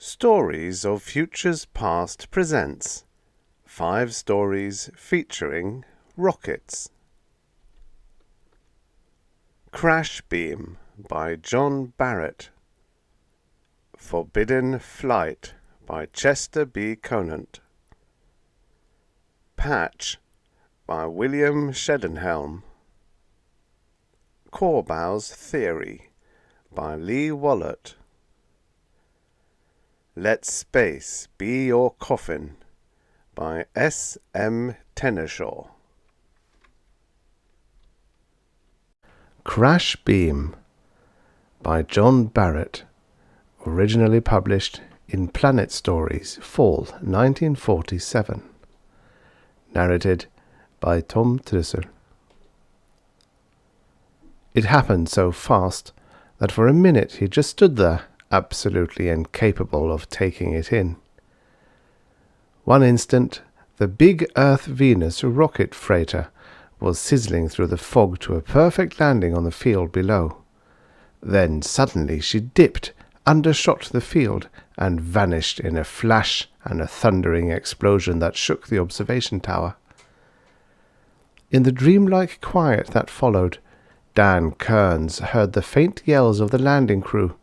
Stories of Futures Past presents 5 stories featuring rockets. Crash Beam by John Barrett. Forbidden Flight by Chester B. Conant. Patch by William Shedenhelm. Corbow's Theory by Lee Wallot. Let Space Be Your Coffin by S. M. Tenneshaw. Crash Beam by John Barrett, originally published in Planet Stories, Fall 1947. Narrated by Tom Trussel. It happened so fast that for a minute he just stood there, absolutely incapable of taking it in. One instant, the big Earth-Venus rocket freighter was sizzling through the fog to a perfect landing on the field below. Then suddenly she dipped, undershot the field, and vanished in a flash and a thundering explosion that shook the observation tower. In the dreamlike quiet that followed, Dan Kearns heard the faint yells of the landing crew.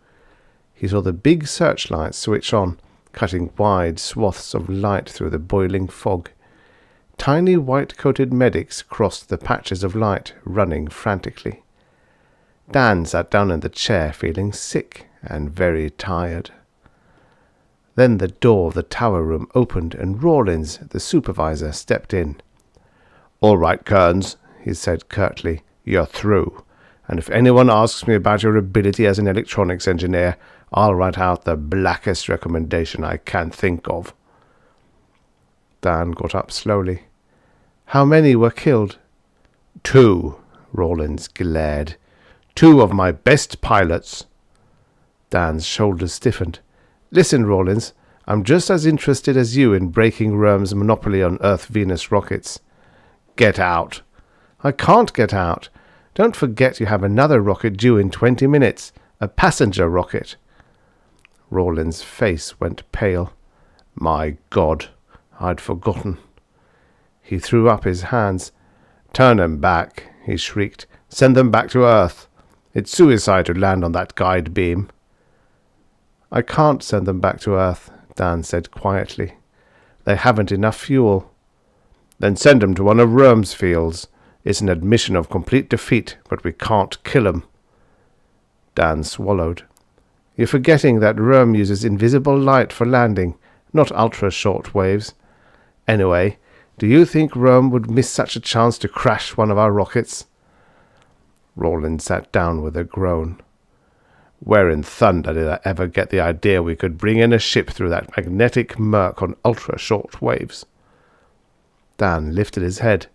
He saw the big searchlights switch on, cutting wide swaths of light through the boiling fog. Tiny white-coated medics crossed the patches of light, running frantically. Dan sat down in the chair, feeling sick and very tired. Then the door of the tower room opened and Rawlins, the supervisor, stepped in. "All right, Kearns," he said curtly. "You're through. And if anyone asks me about your ability as an electronics engineer, I'll write out the blackest recommendation I can think of." Dan got up slowly. "How many were killed?" "2," Rawlins glared. "2 of my best pilots." Dan's shoulders stiffened. "Listen, Rawlins, I'm just as interested as you in breaking Röhm's monopoly on Earth-Venus rockets." "Get out." "I can't get out. Don't forget you have another rocket due in 20 minutes, a passenger rocket." Rawlins' face went pale. "My God, I'd forgotten." He threw up his hands. "Turn them back," he shrieked. "Send them back to Earth. It's suicide to land on that guide beam." "I can't send them back to Earth," Dan said quietly. "They haven't enough fuel." "Then send them to one of Röhm's fields. It's an admission of complete defeat, but we can't kill 'em." Dan swallowed. "You're forgetting that Röhm uses invisible light for landing, not ultra-short waves. Anyway, do you think Röhm would miss such a chance to crash one of our rockets?" Rawlins sat down with a groan. "Where in thunder did I ever get the idea we could bring in a ship through that magnetic murk on ultra-short waves?" Dan lifted his head.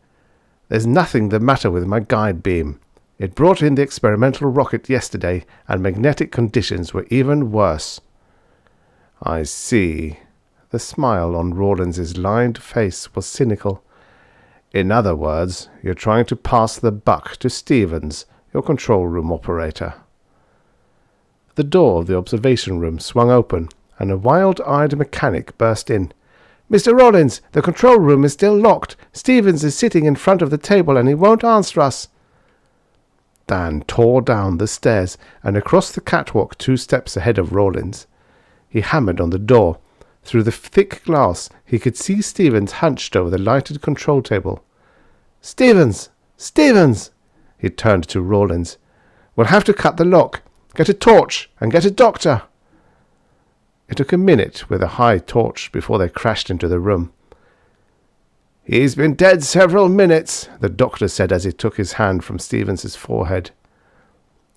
"There's nothing the matter with my guide beam. It brought in the experimental rocket yesterday, and magnetic conditions were even worse." "I see." The smile on Rawlins's lined face was cynical. "In other words, you're trying to pass the buck to Stevens, your control room operator." The door of the observation room swung open, and a wild-eyed mechanic burst in. "Mr. Rawlins, the control room is still locked. Stevens is sitting in front of the table and he won't answer us." Dan tore down the stairs and across the catwalk 2 steps ahead of Rawlins. He hammered on the door. Through the thick glass he could see Stevens hunched over the lighted control table. "Stevens! Stevens!" He turned to Rawlins. "We'll have to cut the lock. Get a torch and get a doctor." It took a minute with a high torch before they crashed into the room. "He's been dead several minutes," the doctor said as he took his hand from Stevens's forehead.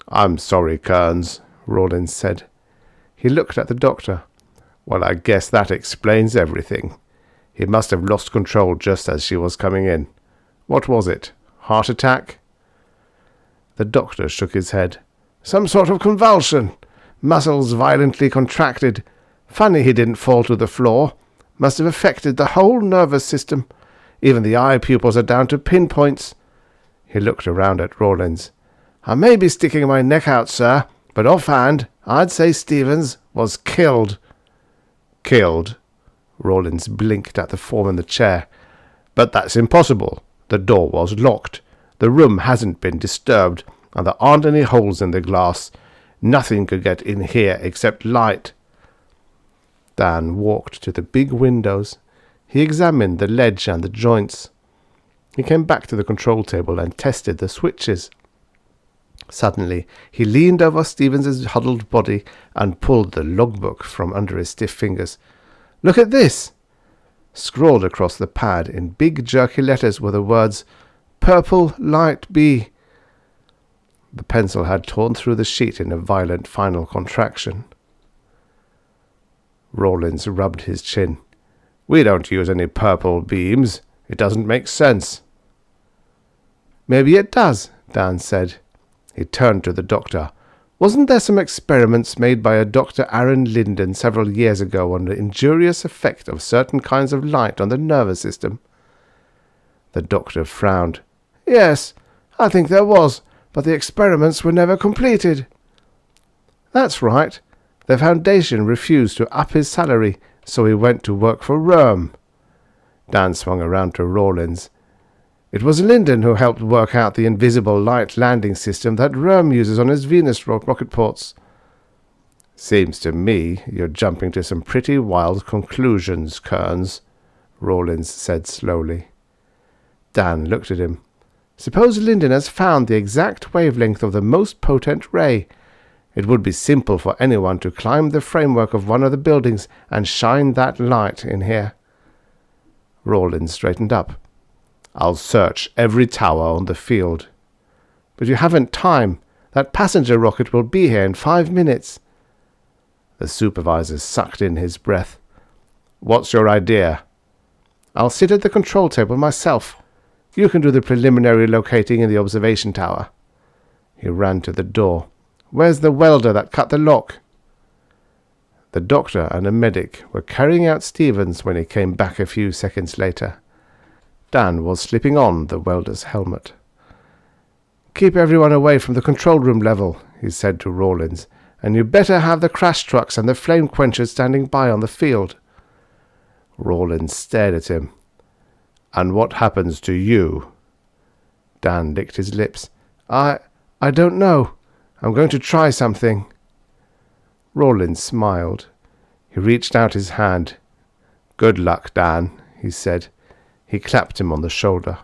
"I'm sorry, Kearns," Rawlins said. He looked at the doctor. "Well, I guess that explains everything. He must have lost control just as she was coming in. What was it? Heart attack?" The doctor shook his head. "Some sort of convulsion. Muscles violently contracted. Funny he didn't fall to the floor. Must have affected the whole nervous system. Even the eye pupils are down to pinpoints." He looked around at Rawlins. "I may be sticking my neck out, sir, but offhand, I'd say Stevens was killed." killed. Rawlins blinked at the form in the chair. But that's impossible. The door was locked. The room hasn't been disturbed, and there aren't any holes in the glass. Nothing could get in here except light. Dan walked to the big windows. He examined the ledge and the joints. He came back to the control table and tested the switches. Suddenly, he leaned over Stevens's huddled body and pulled the logbook from under his stiff fingers. "Look at this!" Scrawled across the pad in big jerky letters were the words, "Purple Light B." The pencil had torn through the sheet in a violent final contraction. Rawlins rubbed his chin. "We don't use any purple beams. It doesn't make sense." "Maybe it does," Dan said. He turned to the doctor. "Wasn't there some experiments made by a Dr. Aaron Linden several years ago on the injurious effect of certain kinds of light on the nervous system?" The doctor frowned. "Yes, I think there was, but the experiments were never completed." "That's right. The Foundation refused to up his salary, so he went to work for Röhm." Dan swung around to Rawlins. "It was Linden who helped work out the invisible light landing system that Röhm uses on his Venus rocket ports." "Seems to me you're jumping to some pretty wild conclusions, Kearns," Rawlins said slowly. Dan looked at him. "Suppose Linden has found the exact wavelength of the most potent ray. It would be simple for anyone to climb the framework of one of the buildings and shine that light in here." Rawlins straightened up. "I'll search every tower on the field." "But you haven't time. That passenger rocket will be here in 5 minutes. The supervisor sucked in his breath. "What's your idea?" "I'll sit at the control table myself. You can do the preliminary locating in the observation tower." He ran to the door. "Where's the welder that cut the lock?" The doctor and a medic were carrying out Stevens when he came back a few seconds later. Dan was slipping on the welder's helmet. "Keep everyone away from the control room level," he said to Rawlins, "and you better have the crash trucks and the flame quenchers standing by on the field." Rawlins stared at him. "And what happens to you?" Dan licked his lips. I don't know. I'm going to try something." Rawlins smiled. He reached out his hand. "Good luck, Dan," he said. He clapped him on the shoulder.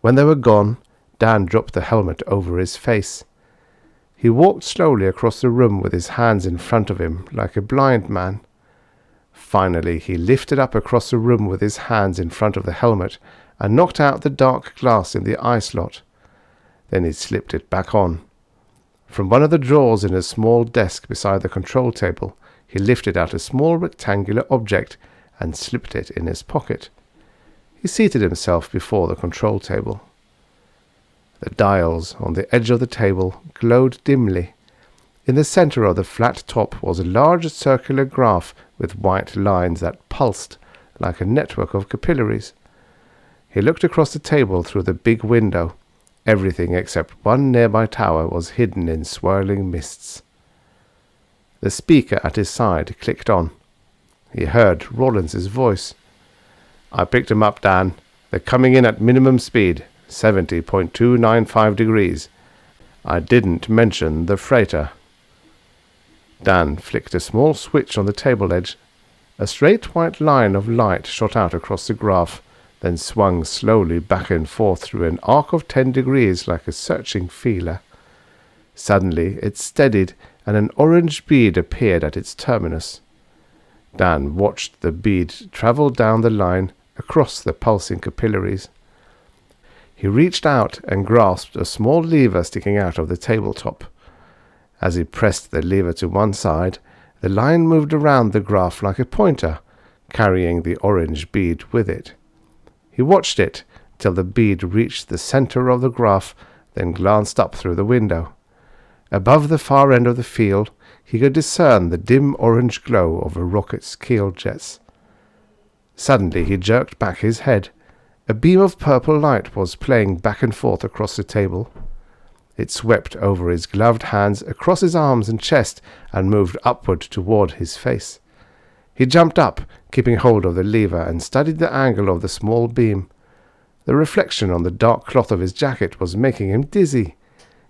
When they were gone, Dan dropped the helmet over his face. He walked slowly across the room with his hands in front of him, like a blind man. Finally, he lifted up across the room with his hands in front of the helmet and knocked out the dark glass in the eye slot. Then he slipped it back on. From one of the drawers in a small desk beside the control table, he lifted out a small rectangular object and slipped it in his pocket. He seated himself before the control table. The dials on the edge of the table glowed dimly. In the center of the flat top was a large circular graph with white lines that pulsed like a network of capillaries. He looked across the table through the big window. Everything except one nearby tower was hidden in swirling mists. The speaker at his side clicked on. He heard Rawlins's voice. "I picked 'em up, Dan. They're coming in at minimum speed, 70.295 degrees. I didn't mention the freighter." Dan flicked a small switch on the table edge. A straight white line of light shot out across the graph, then swung slowly back and forth through an arc of 10 degrees like a searching feeler. Suddenly it steadied, and an orange bead appeared at its terminus. Dan watched the bead travel down the line across the pulsing capillaries. He reached out and grasped a small lever sticking out of the tabletop. As he pressed the lever to one side, the line moved around the graph like a pointer, carrying the orange bead with it. He watched it till the bead reached the center of the graph, then glanced up through the window. Above the far end of the field, he could discern the dim orange glow of a rocket's keel jets. Suddenly he jerked back his head. A beam of purple light was playing back and forth across the table. It swept over his gloved hands, across his arms and chest, and moved upward toward his face. He jumped up, keeping hold of the lever, and studied the angle of the small beam. The reflection on the dark cloth of his jacket was making him dizzy.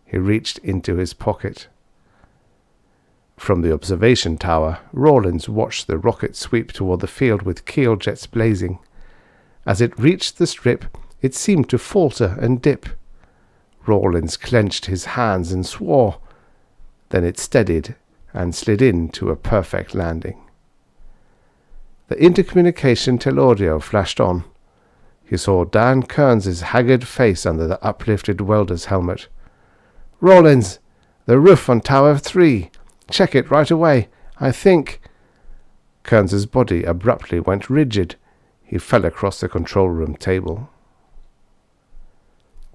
He reached into his pocket. From the observation tower, Rawlins watched the rocket sweep toward the field with keel jets blazing. As it reached the strip, it seemed to falter and dip. Rawlins clenched his hands and swore. Then it steadied and slid in to a perfect landing. The intercommunication telaudio flashed on. He saw Dan Kearns's haggard face under the uplifted welder's helmet. "Rawlins, the roof on Tower 3. Check it right away. I think—" Kearns's body abruptly went rigid. He fell across the control room table.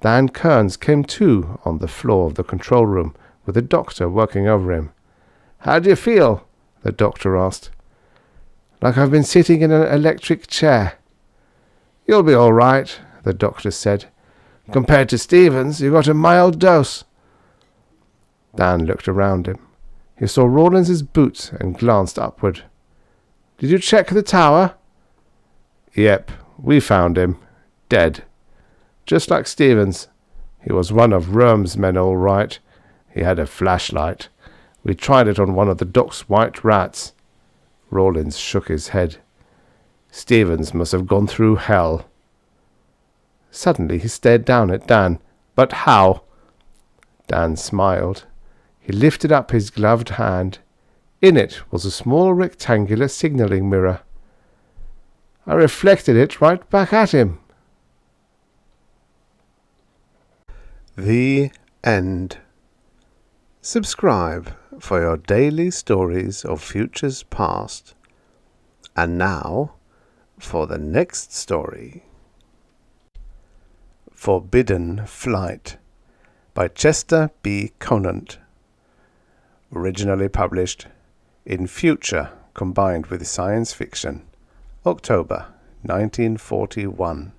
Dan Kearns came to on the floor of the control room, with the doctor working over him. "How do you feel?" the doctor asked. "Like I've been sitting in an electric chair." "You'll be all right," the doctor said. "Compared to Stevens, you got a mild dose." Dan looked around him. He saw Rawlins's boots and glanced upward. "Did you check the tower?" "Yep, we found him. Dead. Just like Stevens. He was one of Röhm's men, all right. He had a flashlight. We tried it on one of the Doc's white rats." Rawlins shook his head. "Stevens must have gone through hell." Suddenly he stared down at Dan. "But how?" Dan smiled. He lifted up his gloved hand. In it was a small rectangular signalling mirror. "I reflected it right back at him." The end. Subscribe for your daily stories of futures past. And now for the next story. Forbidden Flight by Chester B. Conant. Originally published in Future combined with Science Fiction, October 1941.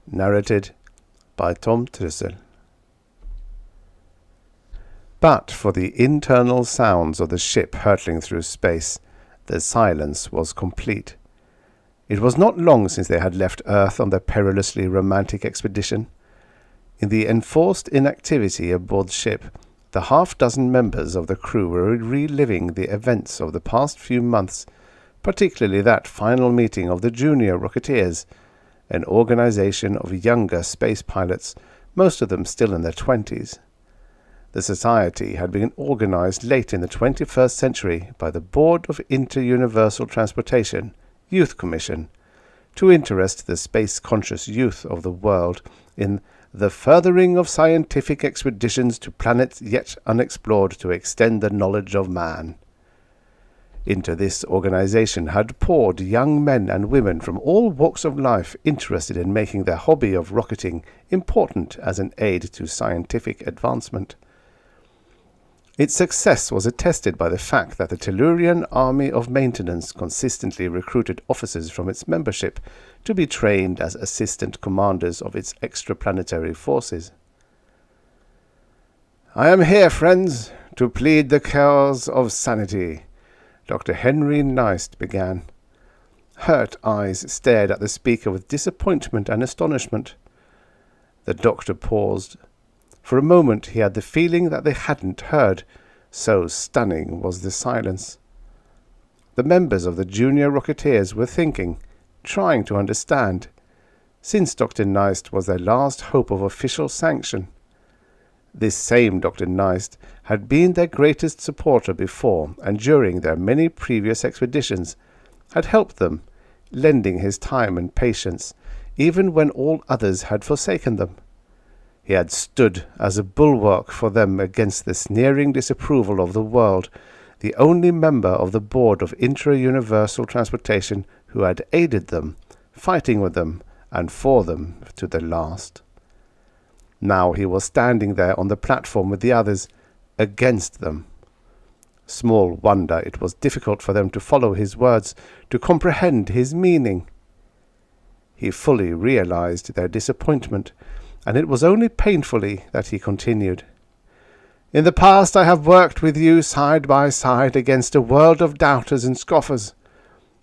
Narrated by Tom Trussel. But for the internal sounds of the ship hurtling through space, the silence was complete. It was not long since they had left Earth on their perilously romantic expedition. In the enforced inactivity aboard ship, the half-dozen members of the crew were reliving the events of the past few months, particularly that final meeting of the Junior Rocketeers, an organization of younger space pilots, most of them still in their 20s. The society had been organized late in the 21st century by the Board of Inter-Universal Transportation, Youth Commission, to interest the space-conscious youth of the world in the furthering of scientific expeditions to planets yet unexplored to extend the knowledge of man. Into this organization had poured young men and women from all walks of life interested in making their hobby of rocketing important as an aid to scientific advancement. Its success was attested by the fact that the Tellurian Army of Maintenance consistently recruited officers from its membership to be trained as assistant commanders of its extraplanetary forces. "I am here, friends, to plead the cause of sanity," Dr. Henry Neist began. Hurt eyes stared at the speaker with disappointment and astonishment. The doctor paused. For a moment he had the feeling that they hadn't heard, so stunning was the silence. The members of the Junior Rocketeers were thinking, trying to understand, since Dr. Neist was their last hope of official sanction. This same Dr. Neist had been their greatest supporter before and during their many previous expeditions, had helped them, lending his time and patience, even when all others had forsaken them. He had stood as a bulwark for them against the sneering disapproval of the world, the only member of the Board of Intra-Universal Transportation who had aided them, fighting with them and for them to the last. Now he was standing there on the platform with the others, against them. Small wonder it was difficult for them to follow his words, to comprehend his meaning. He fully realized their disappointment, and it was only painfully that he continued. In the past I have worked with you side by side against a world of doubters and scoffers.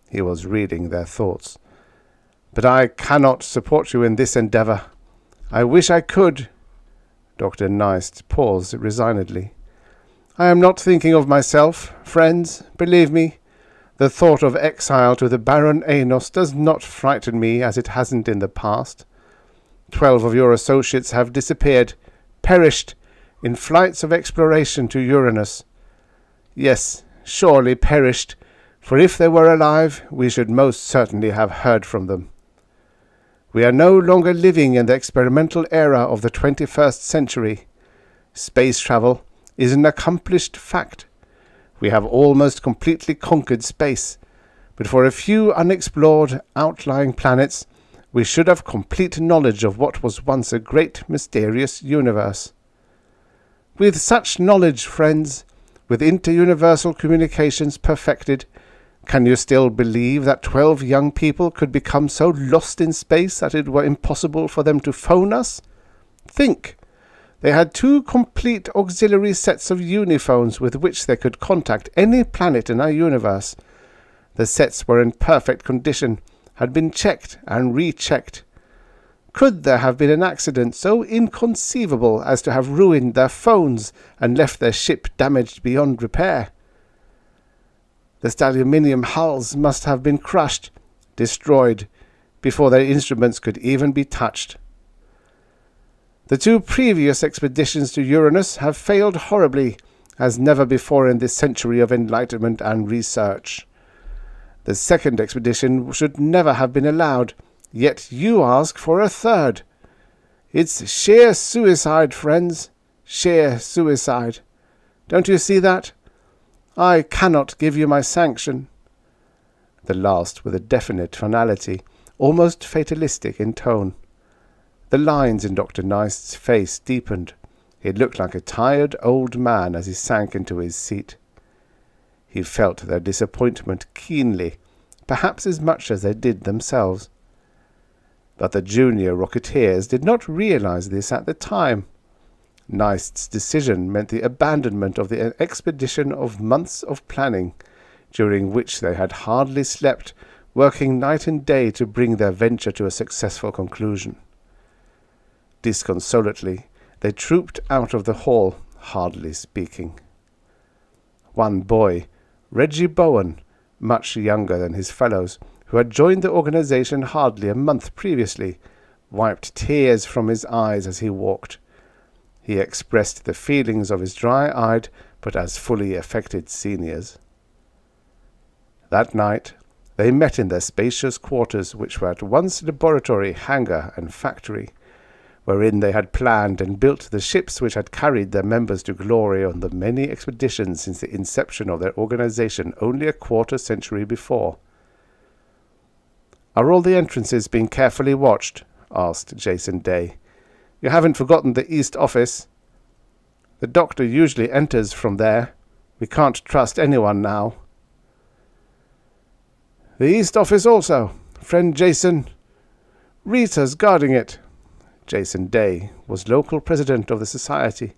He was reading their thoughts. But I cannot support you in this endeavour. I wish I could. Dr. Neist paused resignedly. I am not thinking of myself, friends, believe me. The thought of exile to the barren Anos does not frighten me as it hasn't in the past. 12 of your associates have disappeared, perished, in flights of exploration to Uranus. Yes, surely perished, for if they were alive, we should most certainly have heard from them. We are no longer living in the experimental era of the 21st century. Space travel is an accomplished fact. We have almost completely conquered space, but for a few unexplored outlying planets, we should have complete knowledge of what was once a great mysterious universe. With such knowledge, friends, with interuniversal communications perfected, can you still believe that 12 young people could become so lost in space that it were impossible for them to phone us? Think! They had 2 complete auxiliary sets of uniphones with which they could contact any planet in our universe. The sets were in perfect condition, had been checked and rechecked. Could there have been an accident so inconceivable as to have ruined their phones and left their ship damaged beyond repair? The aluminium hulls must have been crushed, destroyed, before their instruments could even be touched. The 2 previous expeditions to Uranus have failed horribly, as never before in this century of enlightenment and research. The 2nd expedition should never have been allowed, yet you ask for a 3rd. It's sheer suicide, friends, sheer suicide. Don't you see that? I cannot give you my sanction. The last with a definite finality, almost fatalistic in tone. The lines in Dr. Neist's face deepened. He looked like a tired old man as he sank into his seat. He felt their disappointment keenly, perhaps as much as they did themselves. But the junior Rocketeers did not realize this at the time. Neist's decision meant the abandonment of the expedition of months of planning, during which they had hardly slept, working night and day to bring their venture to a successful conclusion. Disconsolately, they trooped out of the hall, hardly speaking. One boy, Reggie Bowen, much younger than his fellows, who had joined the organization hardly a month previously, wiped tears from his eyes as he walked. He expressed the feelings of his dry-eyed but as fully affected seniors. That night they met in their spacious quarters, which were at once laboratory, hangar, and factory, wherein they had planned and built the ships which had carried their members to glory on the many expeditions since the inception of their organization only a quarter-century before. "Are all the entrances being carefully watched?" asked Jason Day. "You haven't forgotten the East Office? The doctor usually enters from there. We can't trust anyone now." "The East Office also. Friend Jason. Rita's guarding it." Jason Day was local president of the society.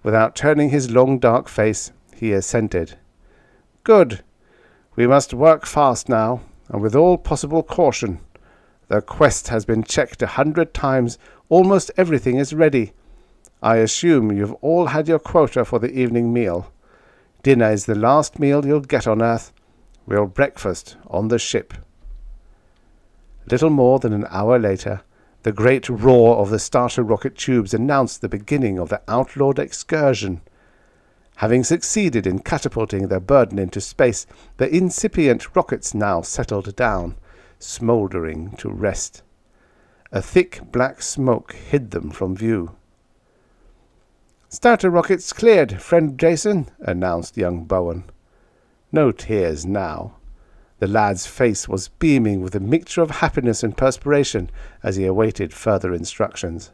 Without turning his long dark face, he assented. "Good. We must work fast now, and with all possible caution. The quest has been checked 100 times. Almost everything is ready. I assume you've all had your quota for the evening meal. Dinner is the last meal you'll get on Earth. We'll breakfast on the ship." Little more than an hour later, the great roar of the starter rocket tubes announced the beginning of the outlawed excursion. Having succeeded in catapulting their burden into space, the incipient rockets now settled down, smouldering to rest. A thick black smoke hid them from view. "Starter rockets cleared, friend Jason," announced young Bowen. No tears now. The lad's face was beaming with a mixture of happiness and perspiration as he awaited further instructions.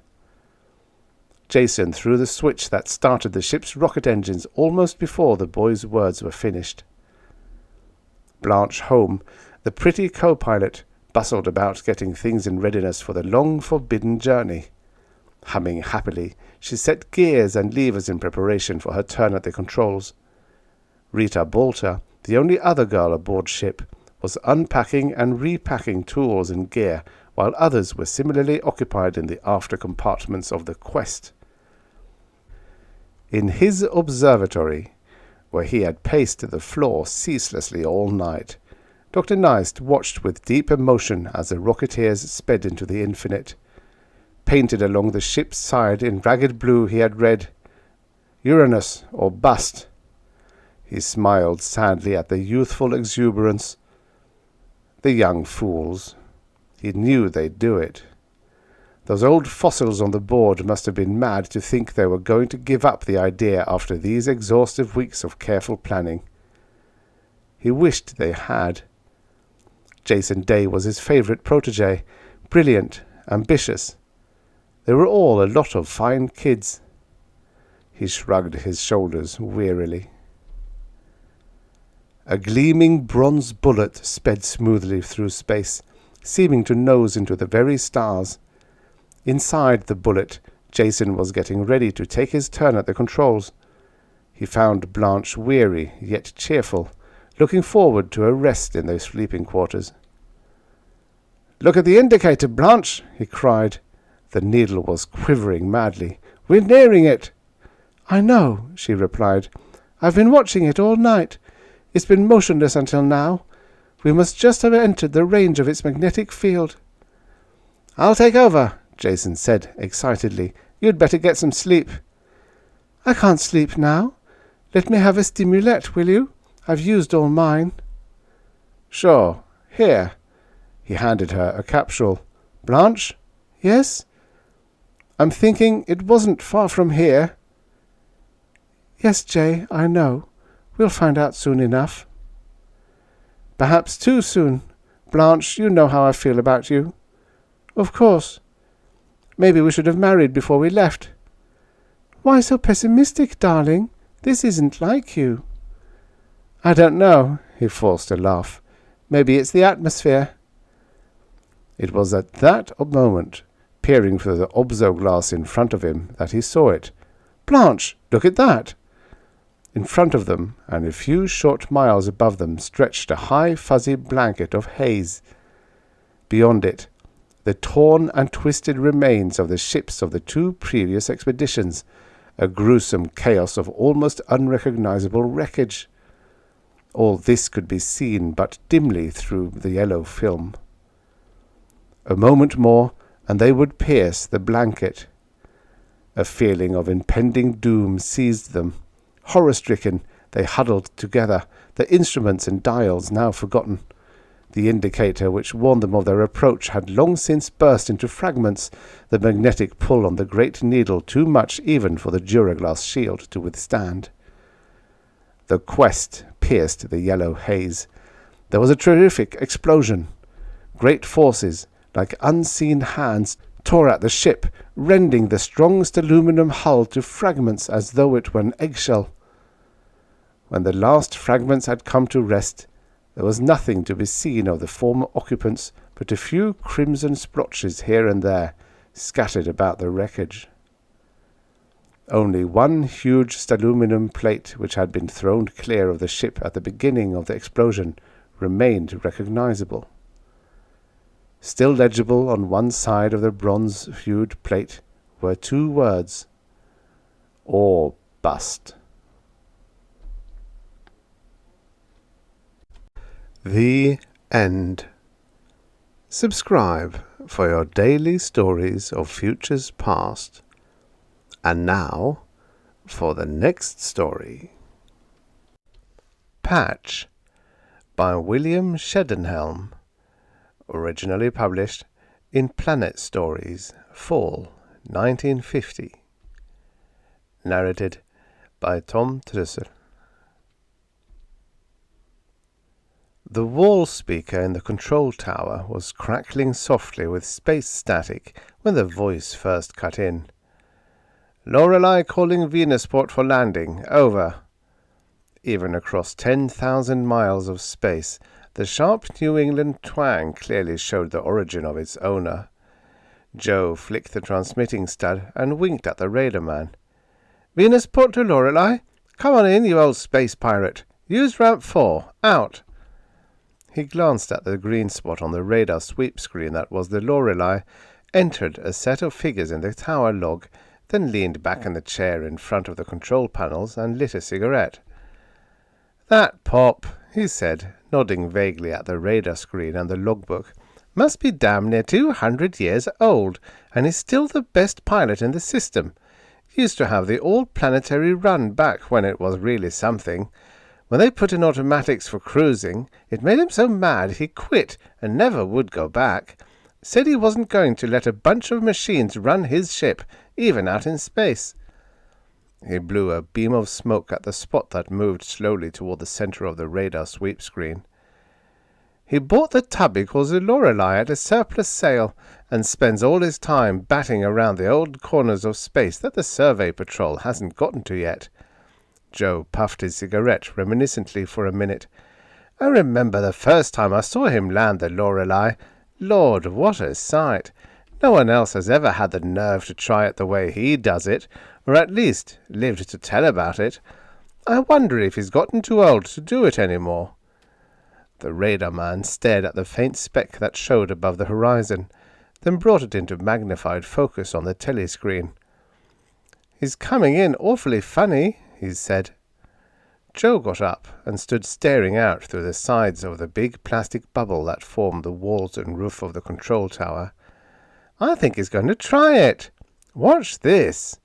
Jason threw the switch that started the ship's rocket engines almost before the boy's words were finished. Blanche Holme, the pretty co-pilot, bustled about getting things in readiness for the long-forbidden journey. Humming happily, she set gears and levers in preparation for her turn at the controls. Rita Bolter, the only other girl aboard ship, was unpacking and repacking tools and gear, while others were similarly occupied in the after compartments of the Quest. In his observatory, where he had paced the floor ceaselessly all night, Dr. Neist watched with deep emotion as the Rocketeers sped into the infinite. Painted along the ship's side in ragged blue he had read, "Uranus or bust." He smiled sadly at the youthful exuberance. The young fools. He knew they'd do it. Those old fossils on the board must have been mad to think they were going to give up the idea after these exhaustive weeks of careful planning. He wished they had. Jason Day was his favorite protege, brilliant, ambitious. They were all a lot of fine kids. He shrugged his shoulders wearily. A gleaming bronze bullet sped smoothly through space, seeming to nose into the very stars. Inside the bullet, Jason was getting ready to take his turn at the controls. He found Blanche weary yet cheerful, looking forward to a rest in their sleeping quarters. "Look at the indicator, Blanche!" he cried. The needle was quivering madly. "We're nearing it!" "I know," she replied. "I've been watching it all night. It's been motionless until now. We must just have entered the range of its magnetic field." "I'll take over," Jason said excitedly. "You'd better get some sleep." "I can't sleep now. Let me have a stimulet, will you? I've used all mine." "Sure. Here." He handed her a capsule. "Blanche?" "Yes?" "I'm thinking it wasn't far from here." "Yes, Jay, I know. We'll find out soon enough." "Perhaps too soon. Blanche, you know how I feel about you." "Of course." "Maybe we should have married before we left." "Why so pessimistic, darling? This isn't like you." "I don't know." He forced a laugh. "Maybe it's the atmosphere." It was at that moment, peering through the obso-glass in front of him, that he saw it. "Blanche, look at that!" In front of them, and a few short miles above them, stretched a high fuzzy blanket of haze. Beyond it, the torn and twisted remains of the ships of the two previous expeditions, a gruesome chaos of almost unrecognizable wreckage. All this could be seen but dimly through the yellow film. A moment more, and they would pierce the blanket. A feeling of impending doom seized them. Horror-stricken, they huddled together, their instruments and dials now forgotten. The indicator which warned them of their approach had long since burst into fragments, the magnetic pull on the great needle too much even for the duraglass shield to withstand. The Quest pierced the yellow haze. There was a terrific explosion. Great forces, like unseen hands, tore at the ship, rending the strongest aluminum hull to fragments as though it were an eggshell. When the last fragments had come to rest, there was nothing to be seen of the former occupants but a few crimson splotches here and there, scattered about the wreckage. Only one huge aluminum plate, which had been thrown clear of the ship at the beginning of the explosion, remained recognizable. Still legible on one side of the bronze-hued plate were two words: "Or bust." The end. Subscribe for your daily stories of futures past. And now, for the next story. Patch by William Shedenhelm. Originally published in Planet Stories, Fall, 1950. Narrated by Tom Trussel. The wall speaker in the control tower was crackling softly with space static when the voice first cut in. "Lorelei calling Venusport for landing. Over." Even across 10,000 miles of space, the sharp New England twang clearly showed the origin of its owner. Joe flicked the transmitting stud and winked at the radar man. "Venusport to Lorelei? Come on in, you old space pirate. Use ramp 4. Out." He glanced at the green spot on the radar sweep screen that was the Lorelei, entered a set of figures in the tower log, then leaned back in the chair in front of the control panels and lit a cigarette. "That Pop," he said, nodding vaguely at the radar screen and the logbook, "must be damn near 200 years old, and he's still the best pilot in the system. Used to have the all-planetary run back when it was really something. When they put in automatics for cruising, it made him so mad he quit and never would go back. Said he wasn't going to let a bunch of machines run his ship, even out in space." He blew a beam of smoke at the spot that moved slowly toward the center of the radar sweep screen. "He bought the tub he calls the Lorelei at a surplus sale, and spends all his time batting around the old corners of space that the Survey Patrol hasn't gotten to yet." Joe puffed his cigarette reminiscently for a minute. "I remember the first time I saw him land the Lorelei. Lord, what a sight! No one else has ever had the nerve to try it the way he does it, or at least lived to tell about it. I wonder if he's gotten too old to do it any more." The radar man stared at the faint speck that showed above the horizon, then brought it into magnified focus on the telescreen. "He's coming in awfully funny," he said. Joe got up and stood staring out through the sides of the big plastic bubble that formed the walls and roof of the control tower. "I think he's going to try it. Watch this."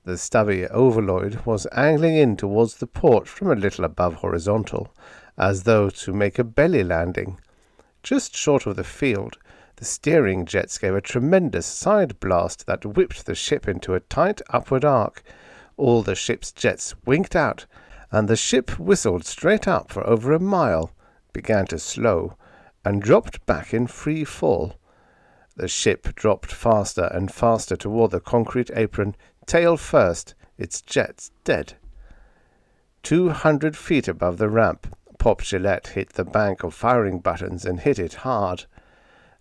The stubby Overlord was angling in towards the port from a little above horizontal, as though to make a belly landing. Just short of the field, the steering jets gave a tremendous side blast that whipped the ship into a tight upward arc. All the ship's jets winked out, and the ship whistled straight up for over a mile, began to slow, and dropped back in free fall. The ship dropped faster and faster toward the concrete apron, tail first, its jets dead. 200 feet above the ramp, Pop Gillette hit the bank of firing buttons and hit it hard.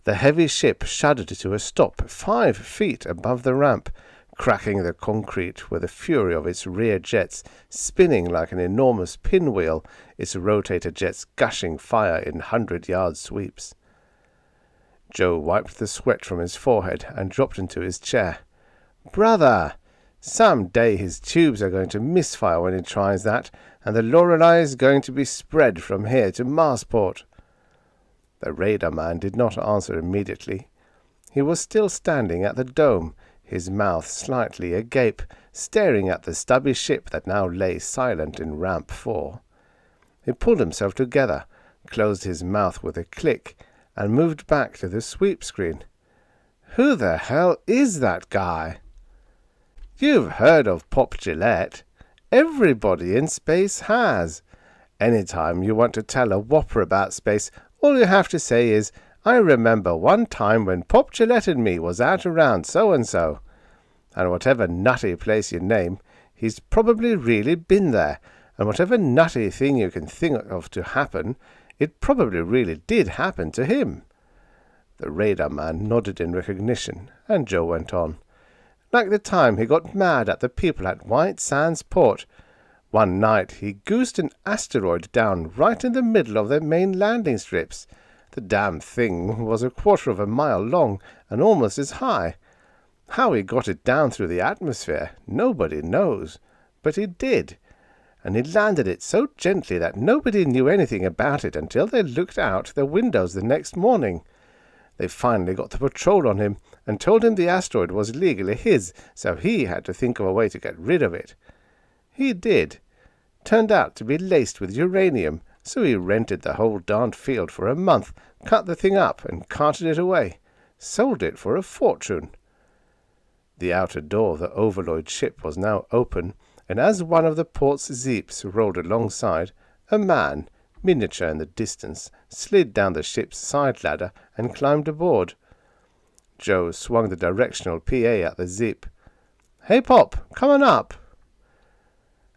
The heavy ship shuddered to a stop 5 feet above the ramp, cracking the concrete with the fury of its rear jets, spinning like an enormous pinwheel, its rotator jets gushing fire in 100-yard sweeps. Joe wiped the sweat from his forehead and dropped into his chair. "Brother! Some day his tubes are going to misfire when he tries that, and the Lorelei is going to be spread from here to Marsport." The radar man did not answer immediately. He was still standing at the dome, his mouth slightly agape, staring at the stubby ship that now lay silent in ramp 4. He pulled himself together, closed his mouth with a click, and moved back to the sweep screen. "Who the hell is that guy?" "You've heard of Pop Gillette. Everybody in space has. Anytime you want to tell a whopper about space, all you have to say is, 'I remember one time when Pop Gillette and me was out around so-and-so.' And whatever nutty place you name, he's probably really been there, and whatever nutty thing you can think of to happen, it probably really did happen to him." The radar man nodded in recognition, and Joe went on. "Like the time he got mad at the people at White Sands Port. One night he goosed an asteroid down right in the middle of their main landing strips. The damn thing was 1/4 of a mile long and almost as high. How he got it down through the atmosphere, nobody knows, but he did. And he landed it so gently that nobody knew anything about it until they looked out their windows the next morning. They finally got the patrol on him and told him the asteroid was legally his, so he had to think of a way to get rid of it. He did. Turned out to be laced with uranium, so he rented the whole darned field for a month, cut the thing up and carted it away. Sold it for a fortune." The outer door of the Overlord ship was now open, and as one of the port's zeeps rolled alongside, a man, miniature in the distance, slid down the ship's side ladder and climbed aboard. Joe swung the directional PA at the zeep. "Hey, Pop, come on up."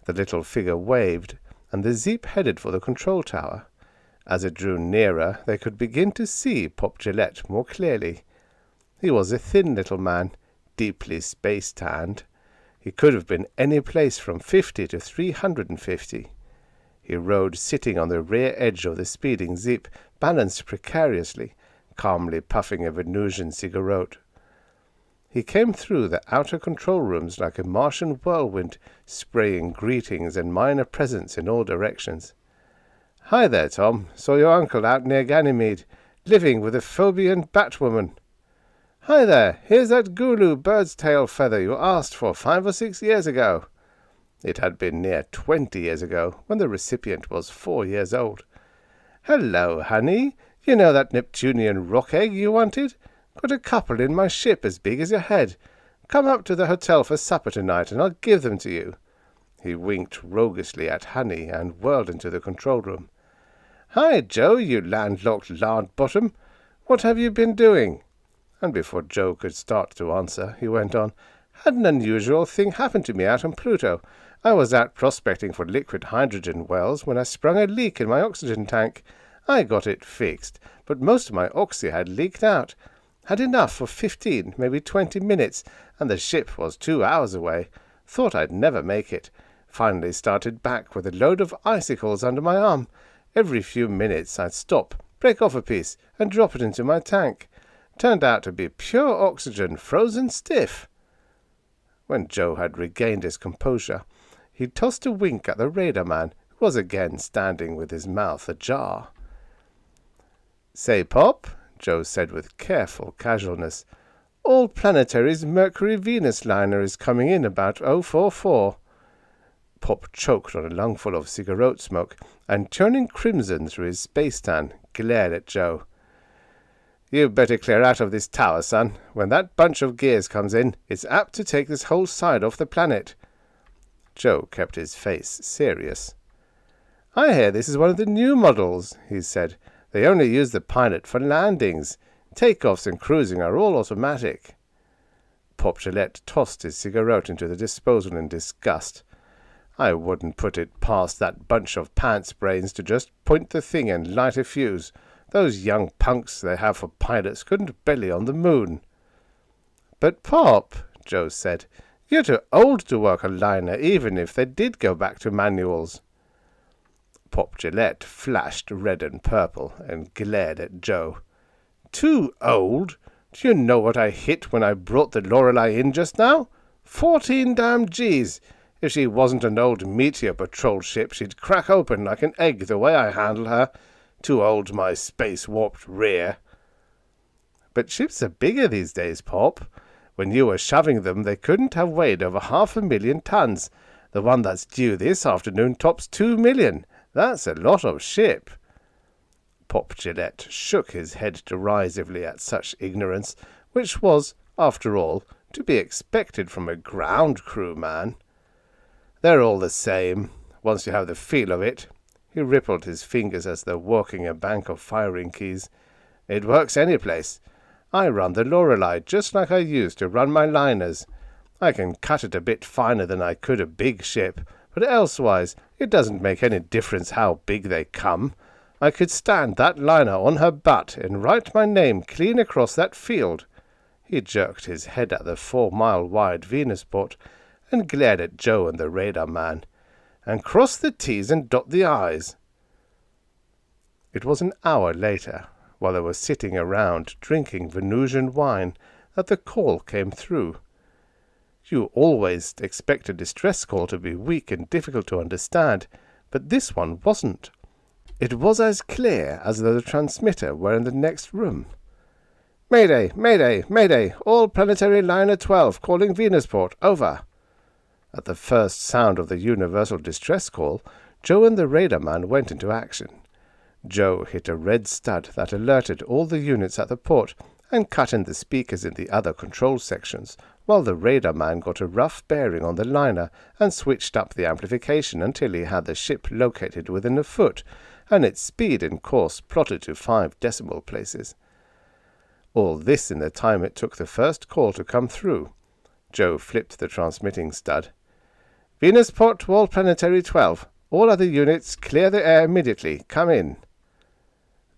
The little figure waved, and the zeep headed for the control tower. As it drew nearer, they could begin to see Pop Gillette more clearly. He was a thin little man, deeply space-tanned. He could have been any place from 50 to 350. He rode sitting on the rear edge of the speeding Zip, balanced precariously, calmly puffing a Venusian cigarette. He came through the outer control rooms like a Martian whirlwind, spraying greetings and minor presents in all directions. "Hi there, Tom. Saw your uncle out near Ganymede, living with a phobian Batwoman." "Hi there. Here's that Gulu bird's tail feather you asked for 5 or 6 years ago." It had been near 20 years ago, when the recipient was 4 years old. "Hello, honey. You know that Neptunian rock egg you wanted? Got a couple in my ship as big as your head. Come up to the hotel for supper tonight, and I'll give them to you." He winked roguishly at Honey and whirled into the control room. "Hi, Joe, you landlocked lard bottom. What have you been doing?" And before Joe could start to answer, he went on, "Had an unusual thing happen to me out on Pluto. I was out prospecting for liquid hydrogen wells when I sprung a leak in my oxygen tank. I got it fixed, but most of my oxy had leaked out. Had enough for 15, maybe 20 minutes, and the ship was 2 hours away. Thought I'd never make it. Finally started back with a load of icicles under my arm. Every few minutes I'd stop, break off a piece, and drop it into my tank. Turned out to be pure oxygen, frozen stiff." When Joe had regained his composure, he tossed a wink at the radar man, who was again standing with his mouth ajar. "Say, Pop," Joe said with careful casualness, "All Planetary's Mercury-Venus liner is coming in about 044. Pop choked on a lungful of cigarette smoke, and turning crimson through his space-tan, glared at Joe. "You better clear out of this tower, son. When that bunch of gears comes in, it's apt to take this whole side off the planet." Joe kept his face serious. "I hear this is one of the new models," he said. "They only use the pilot for landings. Takeoffs and cruising are all automatic." Pop Gillette tossed his cigarette into the disposal in disgust. "I wouldn't put it past that bunch of pants brains to just point the thing and light a fuse. Those young punks they have for pilots couldn't belly on the moon." "But, Pop," Joe said, "you're too old to work a liner, even if they did go back to manuals." Pop Gillette flashed red and purple and glared at Joe. "Too old? Do you know what I hit when I brought the Lorelei in just now? 14 damn G's. If she wasn't an old meteor patrol ship, she'd crack open like an egg the way I handle her. Too old, my space-warped rear." "But ships are bigger these days, Pop. When you were shoving them, they couldn't have weighed over 500,000 tons. The one that's due this afternoon tops 2 million. That's a lot of ship." Pop Gillette shook his head derisively at such ignorance, which was, after all, to be expected from a ground crew man. "They're all the same, once you have the feel of it." He rippled his fingers as though working a bank of firing keys. "It works any place. I run the Lorelei just like I used to run my liners. I can cut it a bit finer than I could a big ship, but elsewise it doesn't make any difference how big they come. I could stand that liner on her butt and write my name clean across that field." He jerked his head at the 4-mile-wide Venusport and glared at Joe and the radar man. "And cross the T's and dot the I's." It was an hour later, while they were sitting around drinking Venusian wine, that the call came through. You always expect a distress call to be weak and difficult to understand, but this one wasn't. It was as clear as though the transmitter were in the next room. "Mayday, mayday, mayday, all Planetary Liner 12 calling Venusport, over." At the first sound of the universal distress call, Joe and the radar man went into action. Joe hit a red stud that alerted all the units at the port and cut in the speakers in the other control sections, while the radar man got a rough bearing on the liner and switched up the amplification until he had the ship located within a foot, and its speed and course plotted to 5 decimal places. All this in the time it took the first call to come through. Joe flipped the transmitting stud. "Venusport to all Planetary 12. All other units, clear the air immediately. Come in."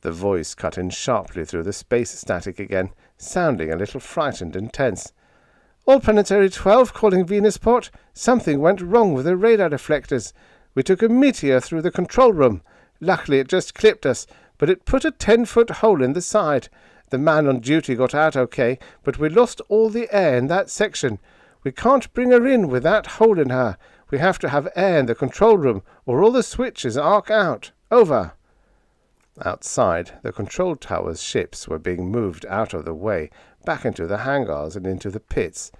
The voice cut in sharply through the space static again, sounding a little frightened and tense. "All Planetary 12 calling Venusport. Something went wrong with the radar deflectors. We took a meteor through the control room. Luckily it just clipped us, but it put a 10-foot hole in the side. The man on duty got out okay, but we lost all the air in that section. We can't bring her in with that hole in her. We have to have air in the control room, or all the switches arc out. Over." Outside, the control tower's ships were being moved out of the way, back into the hangars and into the pits.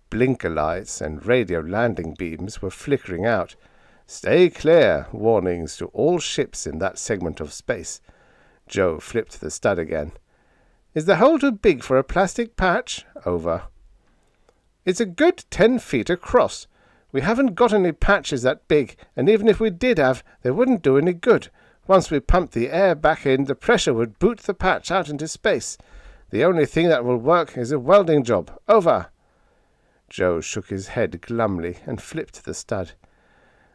Blinker lights and radio landing beams were flickering out. "Stay clear," warnings to all ships in that segment of space. Joe flipped the stud again. "Is the hole too big for a plastic patch?" Over. "It's a good 10 feet across. We haven't got any patches that big, and even if we did have, they wouldn't do any good. Once we pump the air back in, the pressure would boot the patch out into space. The only thing that will work is a welding job. Over." Joe shook his head glumly and flipped the stud.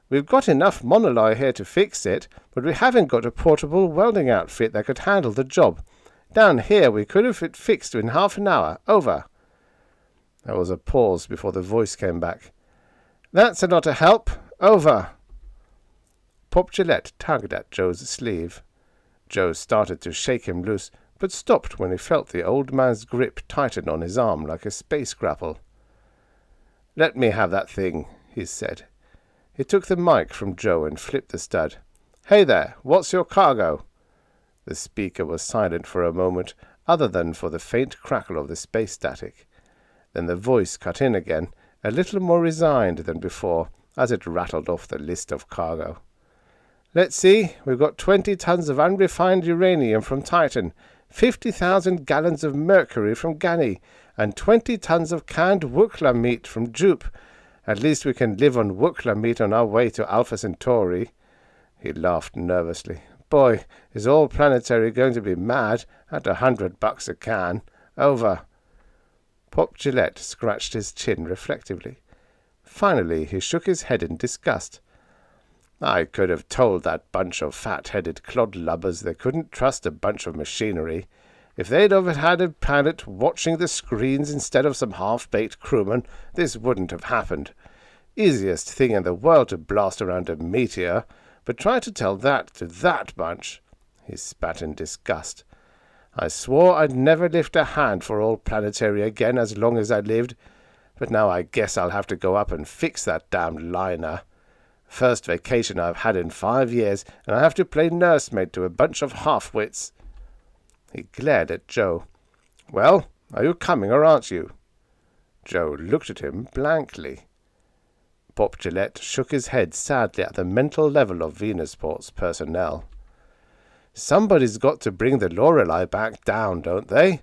"We've got enough monoloi here to fix it, but we haven't got a portable welding outfit that could handle the job. Down here we could have it fixed in half an hour. Over." There was a pause before the voice came back. "That's a lot of help. Over." Pop Gillette tugged at Joe's sleeve. Joe started to shake him loose, but stopped when he felt the old man's grip tighten on his arm like a space grapple. "Let me have that thing," he said. He took the mic from Joe and flipped the stud. "Hey there, what's your cargo?" The speaker was silent for a moment, other than for the faint crackle of the space static. Then the voice cut in again, a little more resigned than before, as it rattled off the list of cargo. "Let's see, we've got 20 tons of unrefined uranium from Titan, 50,000 gallons of mercury from Gani, and 20 tons of canned Wukla meat from Jupe. At least we can live on Wukla meat on our way to Alpha Centauri." He laughed nervously. "Boy, is All Planetary going to be mad at $100 a can. Over." Pop Gillette scratched his chin reflectively. Finally he shook his head in disgust. "I could have told that bunch of fat-headed clodlubbers they couldn't trust a bunch of machinery. If they'd have had a pilot watching the screens instead of some half-baked crewman, this wouldn't have happened. Easiest thing in the world to blast around a meteor, but try to tell that to that bunch." He spat in disgust. "I swore I'd never lift a hand for All Planetary again as long as I lived, but now I guess I'll have to go up and fix that damned liner. First vacation I've had in 5 years, and I have to play nursemaid to a bunch of half-wits." He glared at Joe. "Well, are you coming or aren't you?" Joe looked at him blankly. Pop Gillette shook his head sadly at the mental level of Venusport's personnel. "Somebody's got to bring the Lorelei back down, don't they?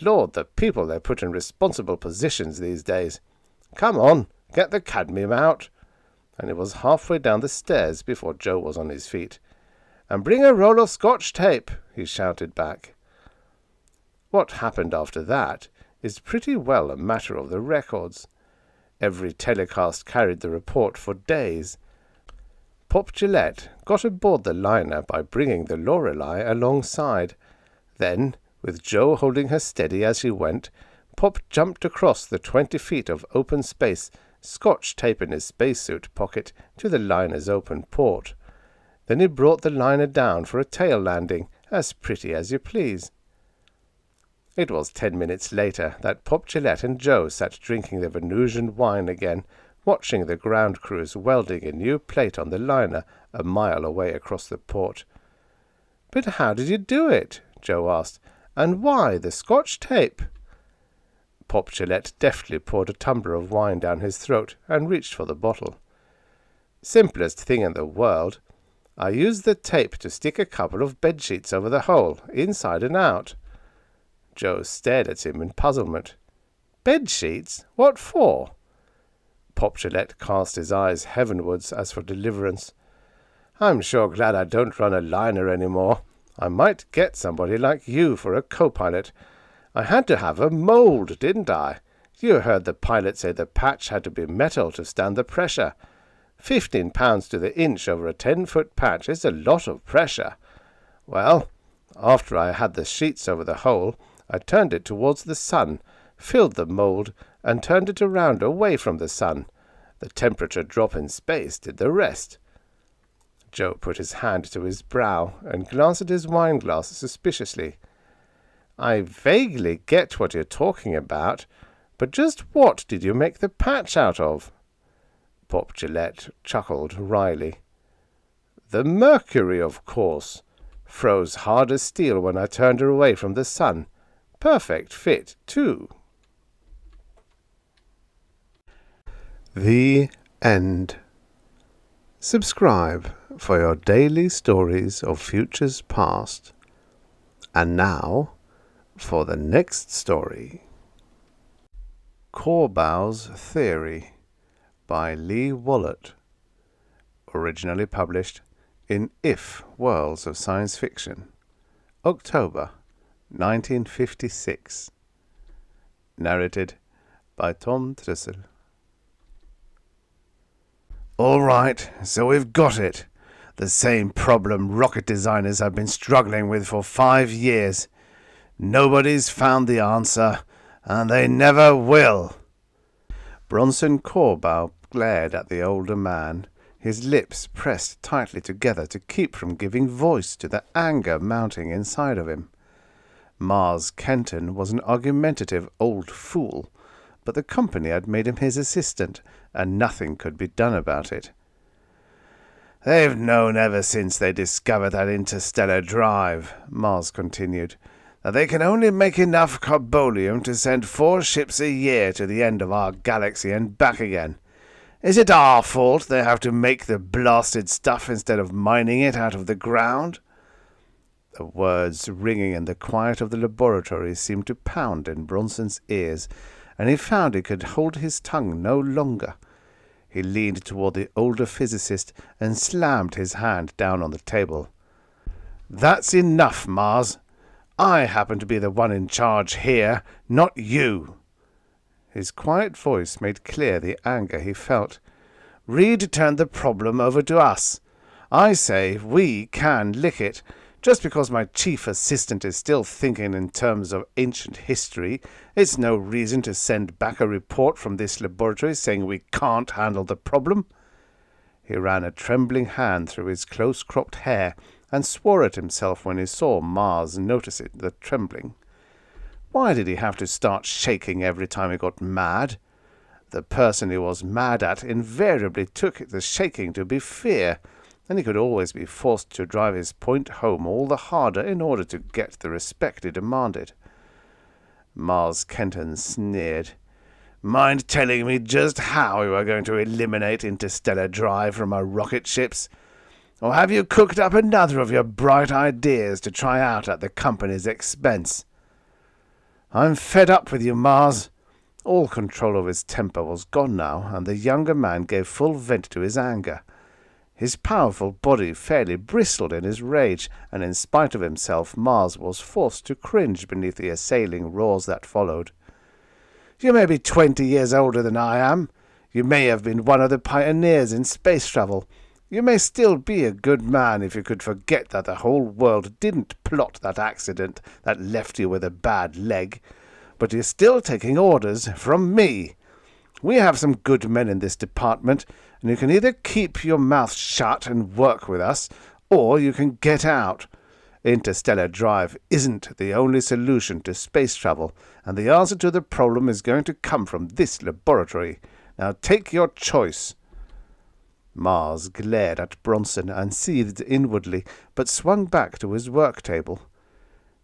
Lord, the people they put in responsible positions these days. Come on, get the cadmium out." And he was halfway down the stairs before Joe was on his feet. "And bring a roll of Scotch tape," he shouted back. What happened after that is pretty well a matter of the records. Every telecast carried the report for days. Pop Gillette got aboard the liner by bringing the Lorelei alongside. Then, with Joe holding her steady as she went, Pop jumped across the 20 feet of open space, Scotch tape in his spacesuit pocket, to the liner's open port. Then he brought the liner down for a tail landing, as pretty as you please. It was 10 minutes later that Pop Gillette and Joe sat drinking the Venusian wine again, watching the ground crews welding a new plate on the liner a mile away across the port. "But how did you do it?" Joe asked. "And why the Scotch tape?" Pop Gillette deftly poured a tumbler of wine down his throat and reached for the bottle. "Simplest thing in the world. I used the tape to stick a couple of bedsheets over the hole, inside and out." Joe stared at him in puzzlement. "Bedsheets? What for?" Pop Gillette cast his eyes heavenwards as for deliverance. "I'm sure glad I don't run a liner any more. I might get somebody like you for a co-pilot. I had to have a mould, didn't I? You heard the pilot say the patch had to be metal to stand the pressure. 15 pounds to the inch over a 10-foot patch is a lot of pressure. Well, After I had the sheets over the hole, I turned it towards the sun, filled the mould, and turned it around away from the sun. The temperature drop in space did the rest." Joe put his hand to his brow and glanced at his wine-glass suspiciously. "I vaguely get what you're talking about, but just what did you make the patch out of?" Pop Gillette chuckled wryly. "The mercury, of course. Froze hard as steel when I turned her away from the sun. Perfect fit, too." The end. Subscribe for your daily stories of futures past. And now, for the next story. Corbow's Theory by Lee Wallot. Originally published in If Worlds of Science Fiction, October 1956. Narrated by Tom Trussel. "All right, so we've got it. The same problem rocket designers have been struggling with for 5 years. Nobody's found the answer, and they never will." Bronson Corbow glared at the older man, his lips pressed tightly together to keep from giving voice to the anger mounting inside of him. Mars Kenton was an argumentative old fool, but the company had made him his assistant, and nothing could be done about it. "They've known ever since they discovered that interstellar drive," Mars continued, "that they can only make enough carbolium to send 4 ships a year to the end of our galaxy and back again. Is it our fault they have to make the blasted stuff instead of mining it out of the ground?" The words ringing in the quiet of the laboratory seemed to pound in Bronson's ears, and he found he could hold his tongue no longer. He leaned toward the older physicist and slammed his hand down on the table. "That's enough, Mars. I happen to be the one in charge here, not you." His quiet voice made clear the anger he felt. "Reed turned the problem over to us. I say we can lick it. Just because my chief assistant is still thinking in terms of ancient history, it's no reason to send back a report from this laboratory saying we can't handle the problem." He ran a trembling hand through his close-cropped hair and swore at himself when he saw Mars notice the trembling. Why did he have to start shaking every time he got mad? The person he was mad at invariably took the shaking to be fear, and he could always be forced to drive his point home all the harder in order to get the respect he demanded. Mars Kenton sneered. "Mind telling me just how you are going to eliminate interstellar drive from our rocket ships? Or have you cooked up another of your bright ideas to try out at the company's expense?" "I'm fed up with you, Mars." All control of his temper was gone now, and the younger man gave full vent to his anger. His powerful body fairly bristled in his rage, and in spite of himself Mars was forced to cringe beneath the assailing roars that followed. "You may be 20 years older than I am. You may have been one of the pioneers in space travel. You may still be a good man if you could forget that the whole world didn't plot that accident that left you with a bad leg. But you're still taking orders from me. We have some good men in this department, and you can either keep your mouth shut and work with us, or you can get out. Interstellar drive isn't the only solution to space travel, and the answer to the problem is going to come from this laboratory. Now take your choice." Mars glared at Bronson and seethed inwardly, but swung back to his work table.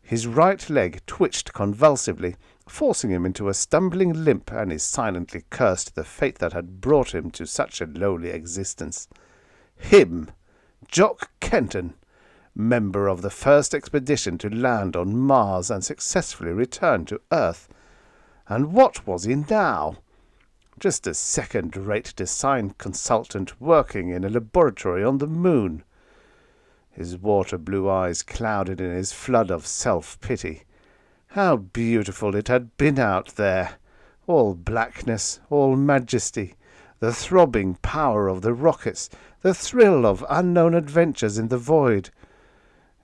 His right leg twitched convulsively, forcing him into a stumbling limp, and he silently cursed the fate that had brought him to such a lowly existence. Him, Jock Kenton, member of the first expedition to land on Mars and successfully return to Earth. And what was he now? Just a second-rate design consultant working in a laboratory on the moon. His water-blue eyes clouded in his flood of self-pity. How beautiful it had been out there! All blackness, all majesty, the throbbing power of the rockets, the thrill of unknown adventures in the void.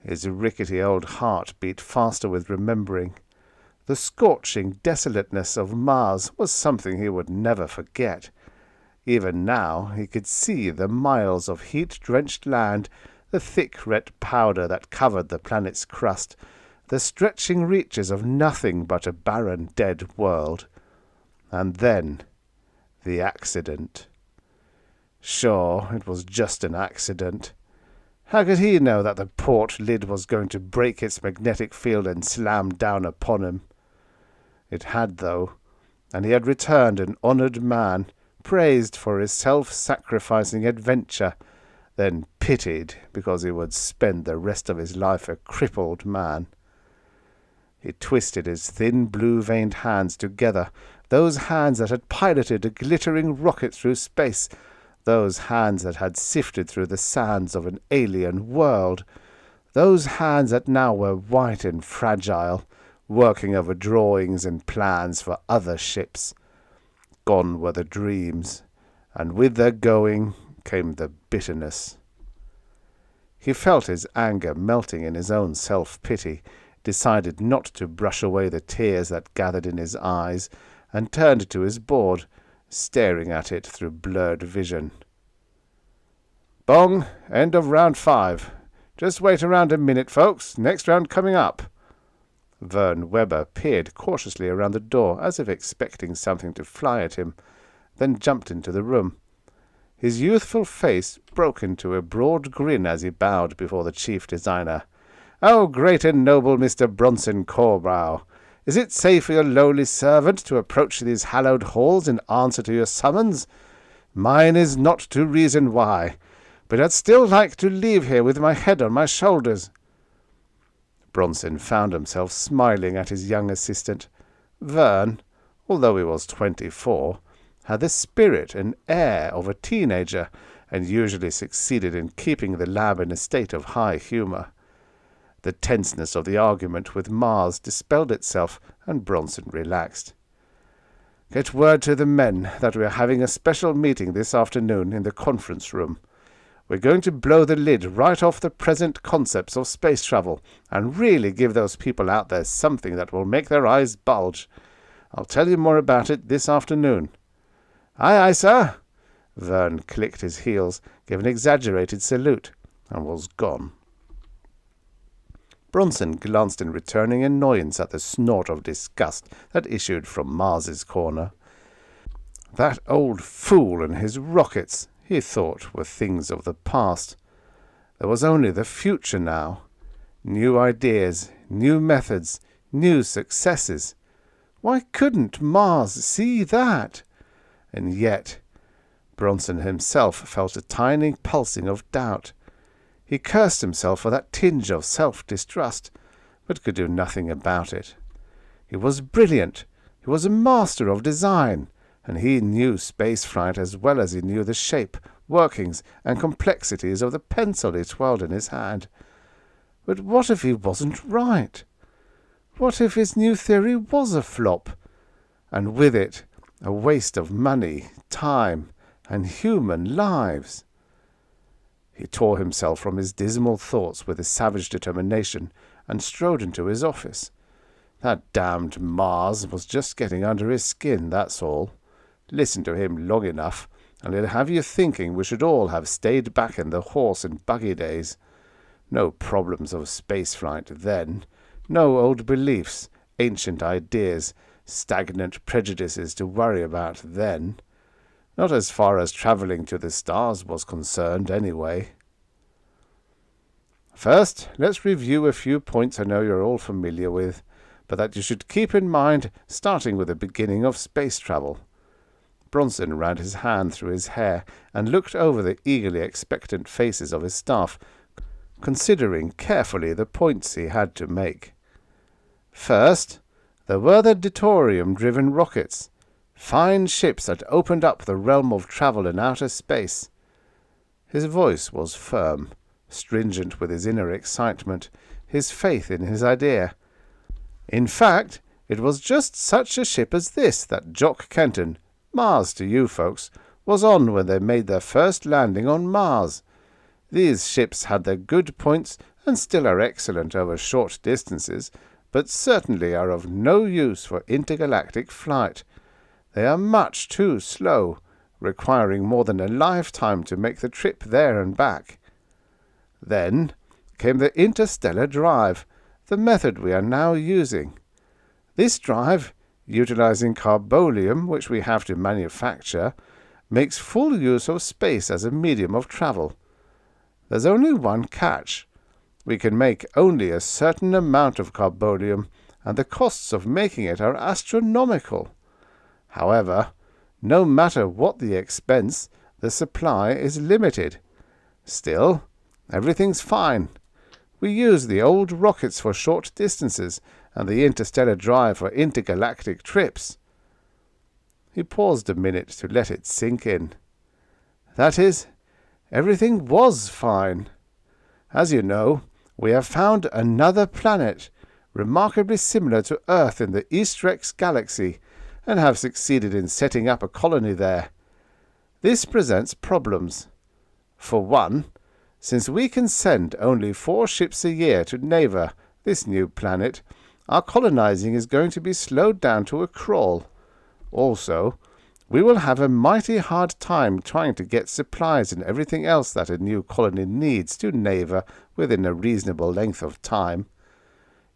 His rickety old heart beat faster with remembering. The scorching desolateness of Mars was something he would never forget. Even now he could see the miles of heat-drenched land, the thick red powder that covered the planet's crust, the stretching reaches of nothing but a barren, dead world. And then the accident. Sure, it was just an accident. How could he know that the port lid was going to break its magnetic field and slam down upon him? It had, though, and he had returned an honoured man, praised for his self-sacrificing adventure, then pitied because he would spend the rest of his life a crippled man. He twisted his thin blue-veined hands together, those hands that had piloted a glittering rocket through space, those hands that had sifted through the sands of an alien world, those hands that now were white and fragile, working over drawings and plans for other ships. Gone were the dreams, and with their going came the bitterness. He felt his anger melting in his own self-pity, decided not to brush away the tears that gathered in his eyes, and turned to his board, staring at it through blurred vision. "Bong, end of round 5. Just wait around a minute, folks. Next round coming up." Vern Webber peered cautiously around the door, as if expecting something to fly at him, then jumped into the room. His youthful face broke into a broad grin as he bowed before the chief designer. "Oh, great and noble Mr. Bronson Corbow, is it safe for your lowly servant to approach these hallowed halls in answer to your summons? Mine is not to reason why, but I'd still like to leave here with my head on my shoulders." Bronson found himself smiling at his young assistant. Vern, although he was 24, had the spirit and air of a teenager, and usually succeeded in keeping the lab in a state of high humour. The tenseness of the argument with Mars dispelled itself, and Bronson relaxed. "Get word to the men that we are having a special meeting this afternoon in the conference room. We're going to blow the lid right off the present concepts of space travel, and really give those people out there something that will make their eyes bulge. I'll tell you more about it this afternoon." "Aye, aye, sir." Vern clicked his heels, gave an exaggerated salute, and was gone. Bronson glanced in returning annoyance at the snort of disgust that issued from Mars's corner. That old fool and his rockets, he thought, were things of the past. There was only the future now. New ideas, new methods, new successes. Why couldn't Mars see that? And yet, Bronson himself felt a tiny pulsing of doubt. He cursed himself for that tinge of self-distrust, but could do nothing about it. He was brilliant. He was a master of design, and he knew spaceflight as well as he knew the shape, workings, and complexities of the pencil he twirled in his hand. But what if he wasn't right? What if his new theory was a flop, and with it a waste of money, time, and human lives? He tore himself from his dismal thoughts with a savage determination and strode into his office. That damned Mars was just getting under his skin, that's all. Listen to him long enough, and he'll have you thinking we should all have stayed back in the horse and buggy days. No problems of spaceflight then. No old beliefs, ancient ideas, stagnant prejudices to worry about then. Not as far as travelling to the stars was concerned, anyway. First, let's review a few points I know you're all familiar with, but that you should keep in mind, starting with the beginning of space travel. Bronson ran his hand through his hair and looked over the eagerly expectant faces of his staff, considering carefully the points he had to make. First, there were the deuterium-driven rockets, fine ships that opened up the realm of travel in outer space. His voice was firm, stringent with his inner excitement, his faith in his idea. In fact, it was just such a ship as this that Jock Kenton, Mars to you folks, was on when they made their first landing on Mars. These ships had their good points and still are excellent over short distances, but certainly are of no use for intergalactic flight. They are much too slow, requiring more than a lifetime to make the trip there and back. Then came the interstellar drive, the method we are now using. This drive, utilizing carbolium, which we have to manufacture, makes full use of space as a medium of travel. There's only one catch. We can make only a certain amount of carbolium, and the costs of making it are astronomical. However, no matter what the expense, the supply is limited. Still, everything's fine. We use the old rockets for short distances, and the interstellar drive for intergalactic trips. He paused a minute to let it sink in. That is, everything was fine. As you know, we have found another planet, remarkably similar to Earth in the East-Rex galaxy, and have succeeded in setting up a colony there. This presents problems. For one, since we can send only 4 ships a year to Neva, this new planet, our colonizing is going to be slowed down to a crawl. Also, we will have a mighty hard time trying to get supplies and everything else that a new colony needs to Neva within a reasonable length of time.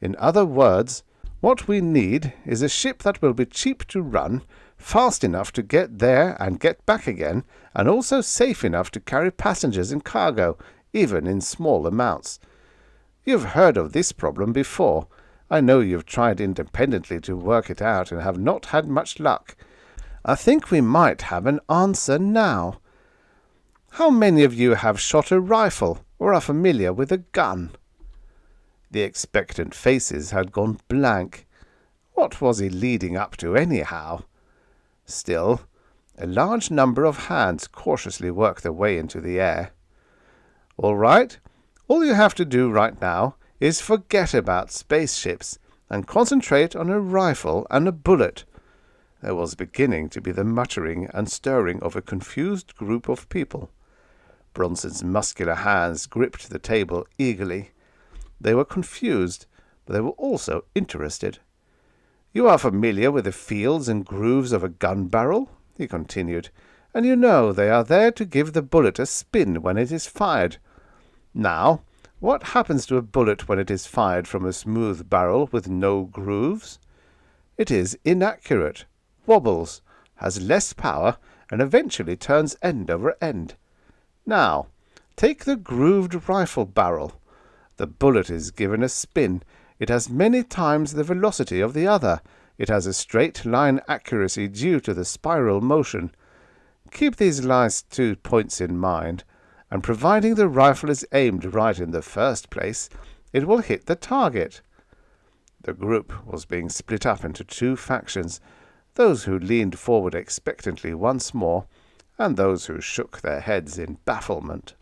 In other words, what we need is a ship that will be cheap to run, fast enough to get there and get back again, and also safe enough to carry passengers and cargo, even in small amounts. You've heard of this problem before. I know you've tried independently to work it out and have not had much luck. I think we might have an answer now. How many of you have shot a rifle or are familiar with a gun? The expectant faces had gone blank. What was he leading up to anyhow? Still, a large number of hands cautiously worked their way into the air. All right, all you have to do right now is forget about spaceships and concentrate on a rifle and a bullet. There was beginning to be the muttering and stirring of a confused group of people. Bronson's muscular hands gripped the table eagerly. They were confused, but they were also interested. You are familiar with the fields and grooves of a gun barrel, he continued, and you know they are there to give the bullet a spin when it is fired. Now, what happens to a bullet when it is fired from a smooth barrel with no grooves? It is inaccurate, wobbles, has less power, and eventually turns end over end. Now, take the grooved rifle barrel. The bullet is given a spin. It has many times the velocity of the other. It has a straight line accuracy due to the spiral motion. Keep these last 2 points in mind, and providing the rifle is aimed right in the first place, it will hit the target. The group was being split up into 2 factions, those who leaned forward expectantly once more, and those who shook their heads in bafflement.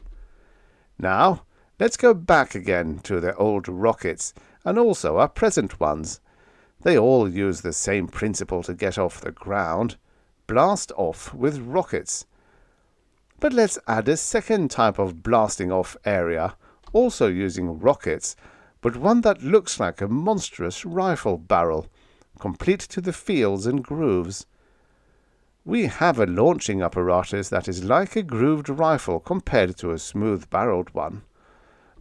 Now, let's go back again to the old rockets, and also our present ones. They all use the same principle to get off the ground. Blast off with rockets. But let's add a second type of blasting off area, also using rockets, but one that looks like a monstrous rifle barrel, complete to the fields and grooves. We have a launching apparatus that is like a grooved rifle compared to a smooth-barreled one.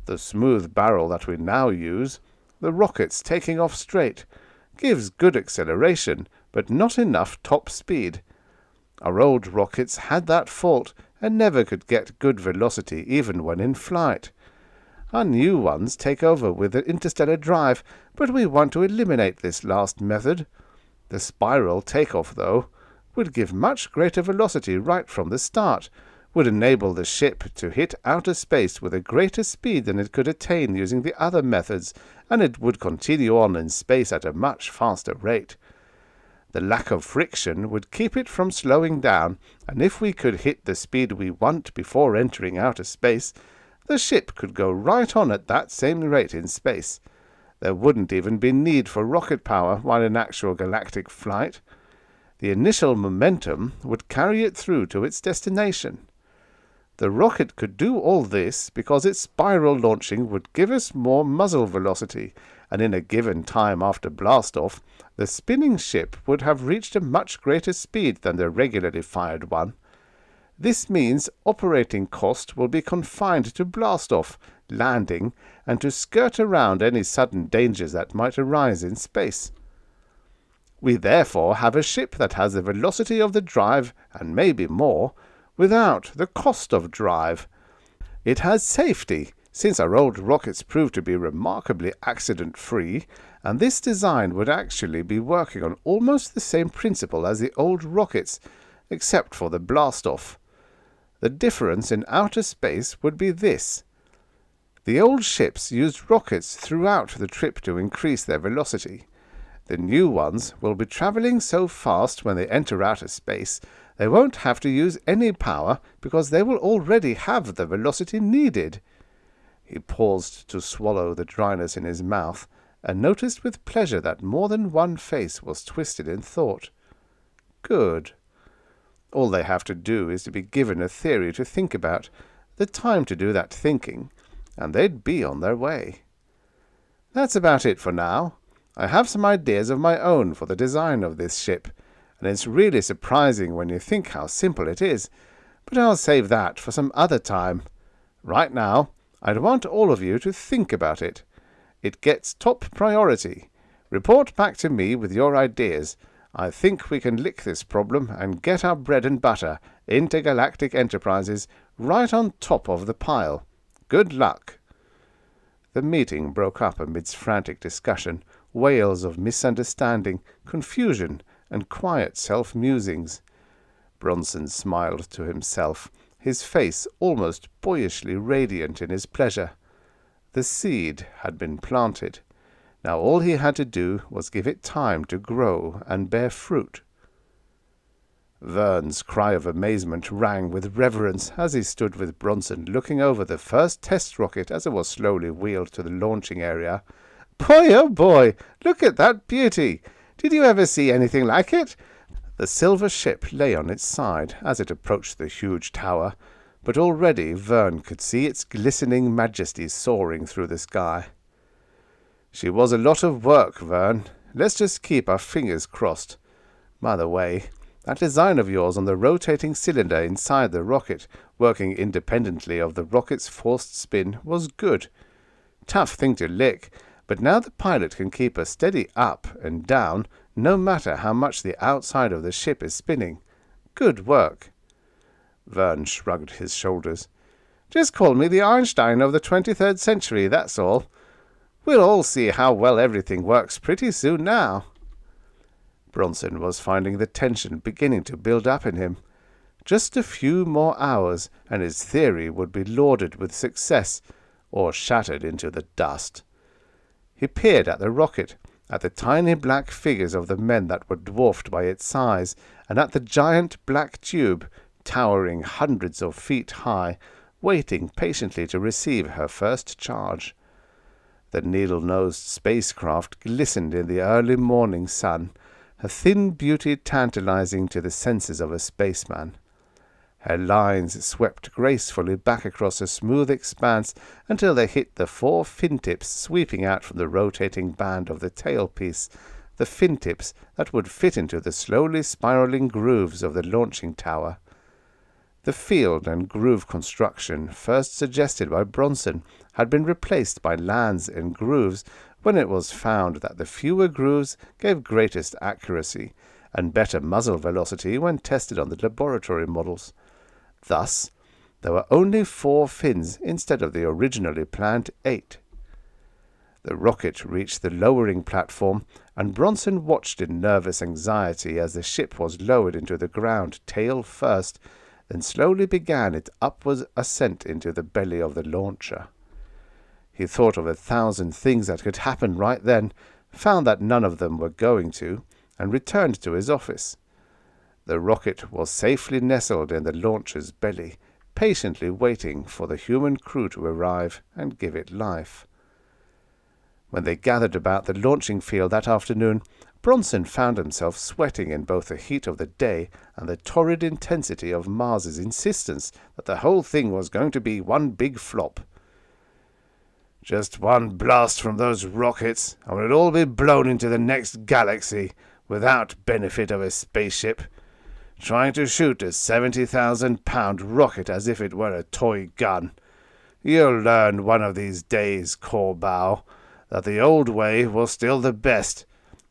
The smooth barrel that we now use, the rockets taking off straight, gives good acceleration, but not enough top speed. Our old rockets had that fault and never could get good velocity even when in flight. Our new ones take over with the interstellar drive, but we want to eliminate this last method. The spiral takeoff, though, would give much greater velocity right from the start, would enable the ship to hit outer space with a greater speed than it could attain using the other methods, and it would continue on in space at a much faster rate. The lack of friction would keep it from slowing down, and if we could hit the speed we want before entering outer space, the ship could go right on at that same rate in space. There wouldn't even be need for rocket power while in actual galactic flight. The initial momentum would carry it through to its destination. The rocket could do all this because its spiral launching would give us more muzzle velocity, and in a given time after blastoff, the spinning ship would have reached a much greater speed than the regularly fired one. This means operating cost will be confined to blastoff, landing, and to skirt around any sudden dangers that might arise in space. We therefore have a ship that has the velocity of the drive, and maybe more, without the cost of drive. It has safety, since our old rockets proved to be remarkably accident-free, and this design would actually be working on almost the same principle as the old rockets, except for the blastoff. The difference in outer space would be this. The old ships used rockets throughout the trip to increase their velocity. The new ones will be travelling so fast when they enter outer space, they won't have to use any power because they will already have the velocity needed. He paused to swallow the dryness in his mouth, and noticed with pleasure that more than one face was twisted in thought. Good. All they have to do is to be given a theory to think about, the time to do that thinking, and they'd be on their way. That's about it for now. I have some ideas of my own for the design of this ship, and it's really surprising when you think how simple it is, but I'll save that for some other time. Right now, I'd want all of you to think about it. It gets top priority. Report back to me with your ideas. I think we can lick this problem and get our bread and butter, intergalactic enterprises, right on top of the pile. Good luck. The meeting broke up amidst frantic discussion, wails of misunderstanding, confusion, and quiet self-musings. Bronson smiled to himself, his face almost boyishly radiant in his pleasure. The seed had been planted. Now all he had to do was give it time to grow and bear fruit. Vern's cry of amazement rang with reverence as he stood with Bronson looking over the first test rocket as it was slowly wheeled to the launching area. "Boy, oh boy, look at that beauty! Did you ever see anything like it?" The silver ship lay on its side as it approached the huge tower, but already Vern could see its glistening majesty soaring through the sky. "She was a lot of work, Vern. Let's just keep our fingers crossed. By the way, that design of yours on the rotating cylinder inside the rocket, working independently of the rocket's forced spin, was good. Tough thing to lick, but now the pilot can keep a steady up and down, no matter how much the outside of the ship is spinning. Good work." Vern shrugged his shoulders. "Just call me the Einstein of the 23rd century, that's all. We'll all see how well everything works pretty soon now." Bronson was finding the tension beginning to build up in him. Just a few more hours, and his theory would be lauded with success, or shattered into the dust. He peered at the rocket, at the tiny black figures of the men that were dwarfed by its size, and at the giant black tube, towering hundreds of feet high, waiting patiently to receive her first charge. The needle-nosed spacecraft glistened in the early morning sun, her thin beauty tantalizing to the senses of a spaceman. Her lines swept gracefully back across a smooth expanse until they hit the 4 fin tips sweeping out from the rotating band of the tailpiece, the fin tips that would fit into the slowly spiraling grooves of the launching tower. The field and groove construction, first suggested by Bronson, had been replaced by lands and grooves when it was found that the fewer grooves gave greatest accuracy and better muzzle velocity when tested on the laboratory models. Thus, there were only 4 fins instead of the originally planned 8. The rocket reached the lowering platform, and Bronson watched in nervous anxiety as the ship was lowered into the ground tail first, then slowly began its upward ascent into the belly of the launcher. He thought of 1,000 things that could happen right then, found that none of them were going to, and returned to his office. The rocket was safely nestled in the launcher's belly, patiently waiting for the human crew to arrive and give it life. When they gathered about the launching field that afternoon, Bronson found himself sweating in both the heat of the day and the torrid intensity of Mars's insistence that the whole thing was going to be one big flop. "Just one blast from those rockets, and we'll all be blown into the next galaxy without benefit of a spaceship. Trying to shoot a 70,000-pound rocket as if it were a toy gun. You'll learn one of these days, Corbow, that the old way was still the best.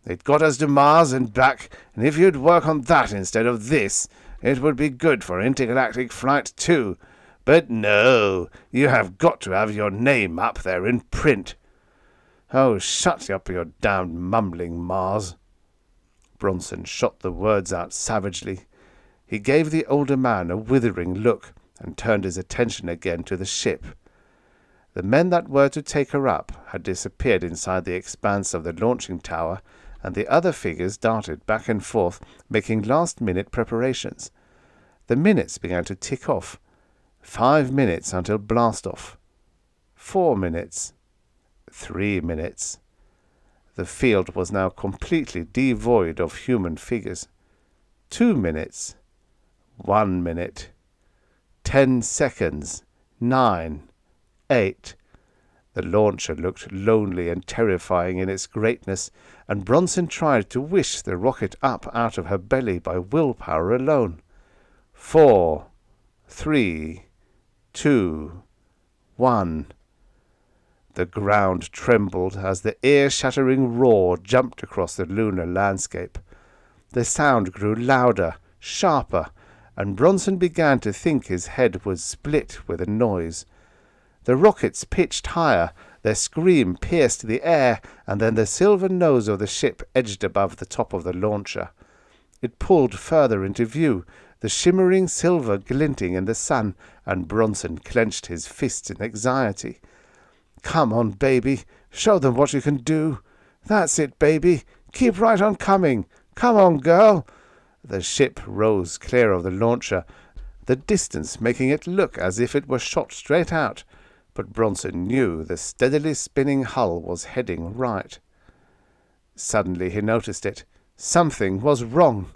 It got us to Mars and back, and if you'd work on that instead of this, it would be good for intergalactic flight too. But no, you have got to have your name up there in print." "Oh, shut up your damned mumbling, Mars." Bronson shot the words out savagely. He gave the older man a withering look and turned his attention again to the ship. The men that were to take her up had disappeared inside the expanse of the launching tower, and the other figures darted back and forth, making last-minute preparations. The minutes began to tick off. 5 minutes until blast-off. 4 minutes. 3 minutes. The field was now completely devoid of human figures. 2 minutes. 1 minute. 10 seconds. 9. 8. The launcher looked lonely and terrifying in its greatness, and Bronson tried to wish the rocket up out of her belly by willpower alone. 4. 3. 2. 1. The ground trembled as the ear-shattering roar jumped across the lunar landscape. The sound grew louder, sharper, and Bronson began to think his head would split with the noise. The rockets pitched higher, their scream pierced the air, and then the silver nose of the ship edged above the top of the launcher. It pulled further into view, the shimmering silver glinting in the sun, and Bronson clenched his fists in anxiety. "Come on, baby. Show them what you can do. That's it, baby. Keep right on coming. Come on, girl." The ship rose clear of the launcher, the distance making it look as if it were shot straight out, but Bronson knew the steadily spinning hull was heading right. Suddenly he noticed it. Something was wrong.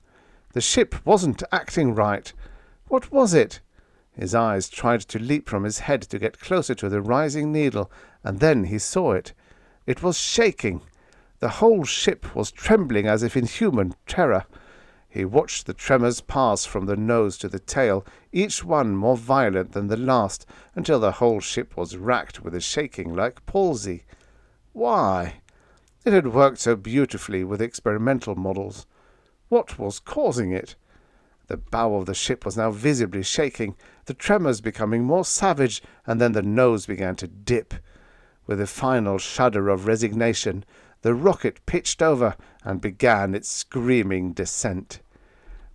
The ship wasn't acting right. What was it? His eyes tried to leap from his head to get closer to the rising needle, and then he saw it. It was shaking. The whole ship was trembling as if in human terror. He watched the tremors pass from the nose to the tail, each one more violent than the last, until the whole ship was racked with a shaking like palsy. Why? It had worked so beautifully with experimental models. What was causing it? The bow of the ship was now visibly shaking, the tremors becoming more savage, and then the nose began to dip. With a final shudder of resignation, the rocket pitched over and began its screaming descent.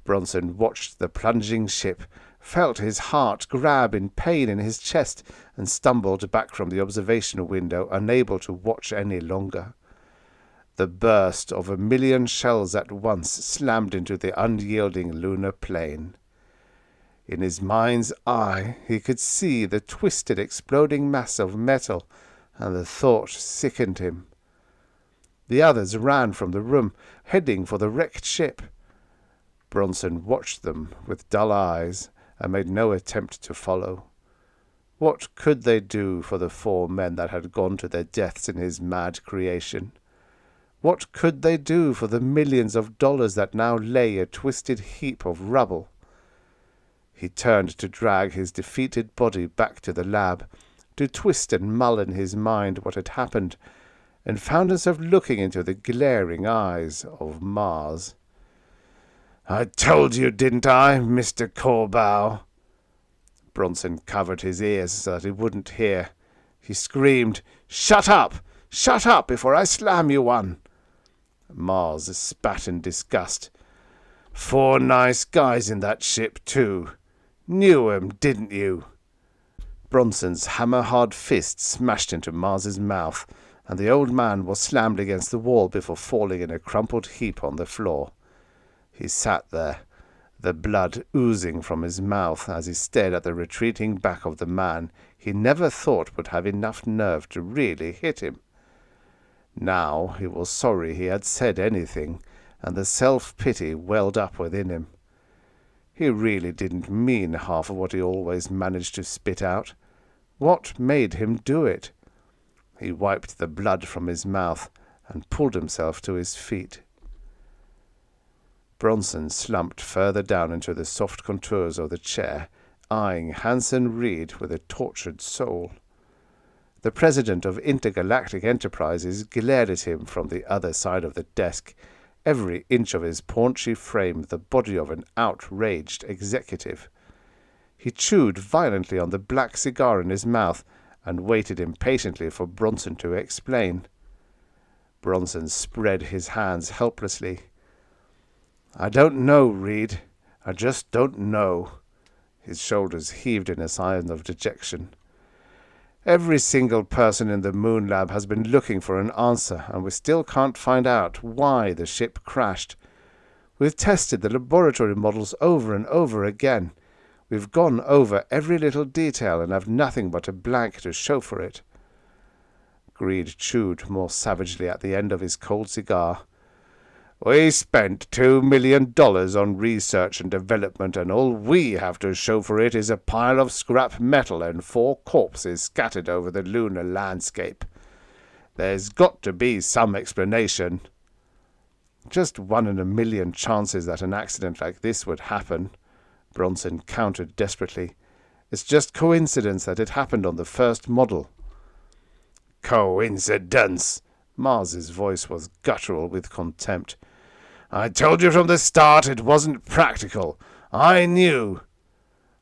Bronson watched the plunging ship, felt his heart grab in pain in his chest, and stumbled back from the observation window, unable to watch any longer. The burst of 1,000,000 shells at once slammed into the unyielding lunar plain. In his mind's eye he could see the twisted exploding mass of metal, and the thought sickened him. The others ran from the room, heading for the wrecked ship. Bronson watched them with dull eyes and made no attempt to follow. What could they do for the 4 men that had gone to their deaths in his mad creation? What could they do for the millions of dollars that now lay a twisted heap of rubble? He turned to drag his defeated body back to the lab, to twist and mull in his mind what had happened, and found himself looking into the glaring eyes of Mars. "I told you, didn't I, Mr. Corbow?" Bronson covered his ears so that he wouldn't hear. He screamed, "Shut up! Shut up before I slam you one!" Mars spat in disgust. "4 nice guys in that ship, too. Knew 'em, didn't you?" Bronson's hammer-hard fist smashed into Mars's mouth, and the old man was slammed against the wall before falling in a crumpled heap on the floor. He sat there, the blood oozing from his mouth as he stared at the retreating back of the man he never thought would have enough nerve to really hit him. Now he was sorry he had said anything, and the self-pity welled up within him. He really didn't mean half of what he always managed to spit out. What made him do it? He wiped the blood from his mouth and pulled himself to his feet. Bronson slumped further down into the soft contours of the chair, eyeing Hanson Reed with a tortured soul. The president of Intergalactic Enterprises glared at him from the other side of the desk, every inch of his paunchy frame the body of an outraged executive. He chewed violently on the black cigar in his mouth and waited impatiently for Bronson to explain. Bronson spread his hands helplessly. "I don't know, Reed. I just don't know." His shoulders heaved in a sign of dejection. "Every single person in the Moon Lab has been looking for an answer, and we still can't find out why the ship crashed. We've tested the laboratory models over and over again. We've gone over every little detail and have nothing but a blank to show for it." Reed chewed more savagely at the end of his cold cigar. "We spent $2 million on research and development, and all we have to show for it is a pile of scrap metal and 4 corpses scattered over the lunar landscape. There's got to be some explanation." "Just 1 in a million chances that an accident like this would happen," Bronson countered desperately. "It's just coincidence that it happened on the first model." "Coincidence!" Mars's voice was guttural with contempt. "I told you from the start it wasn't practical. I knew—"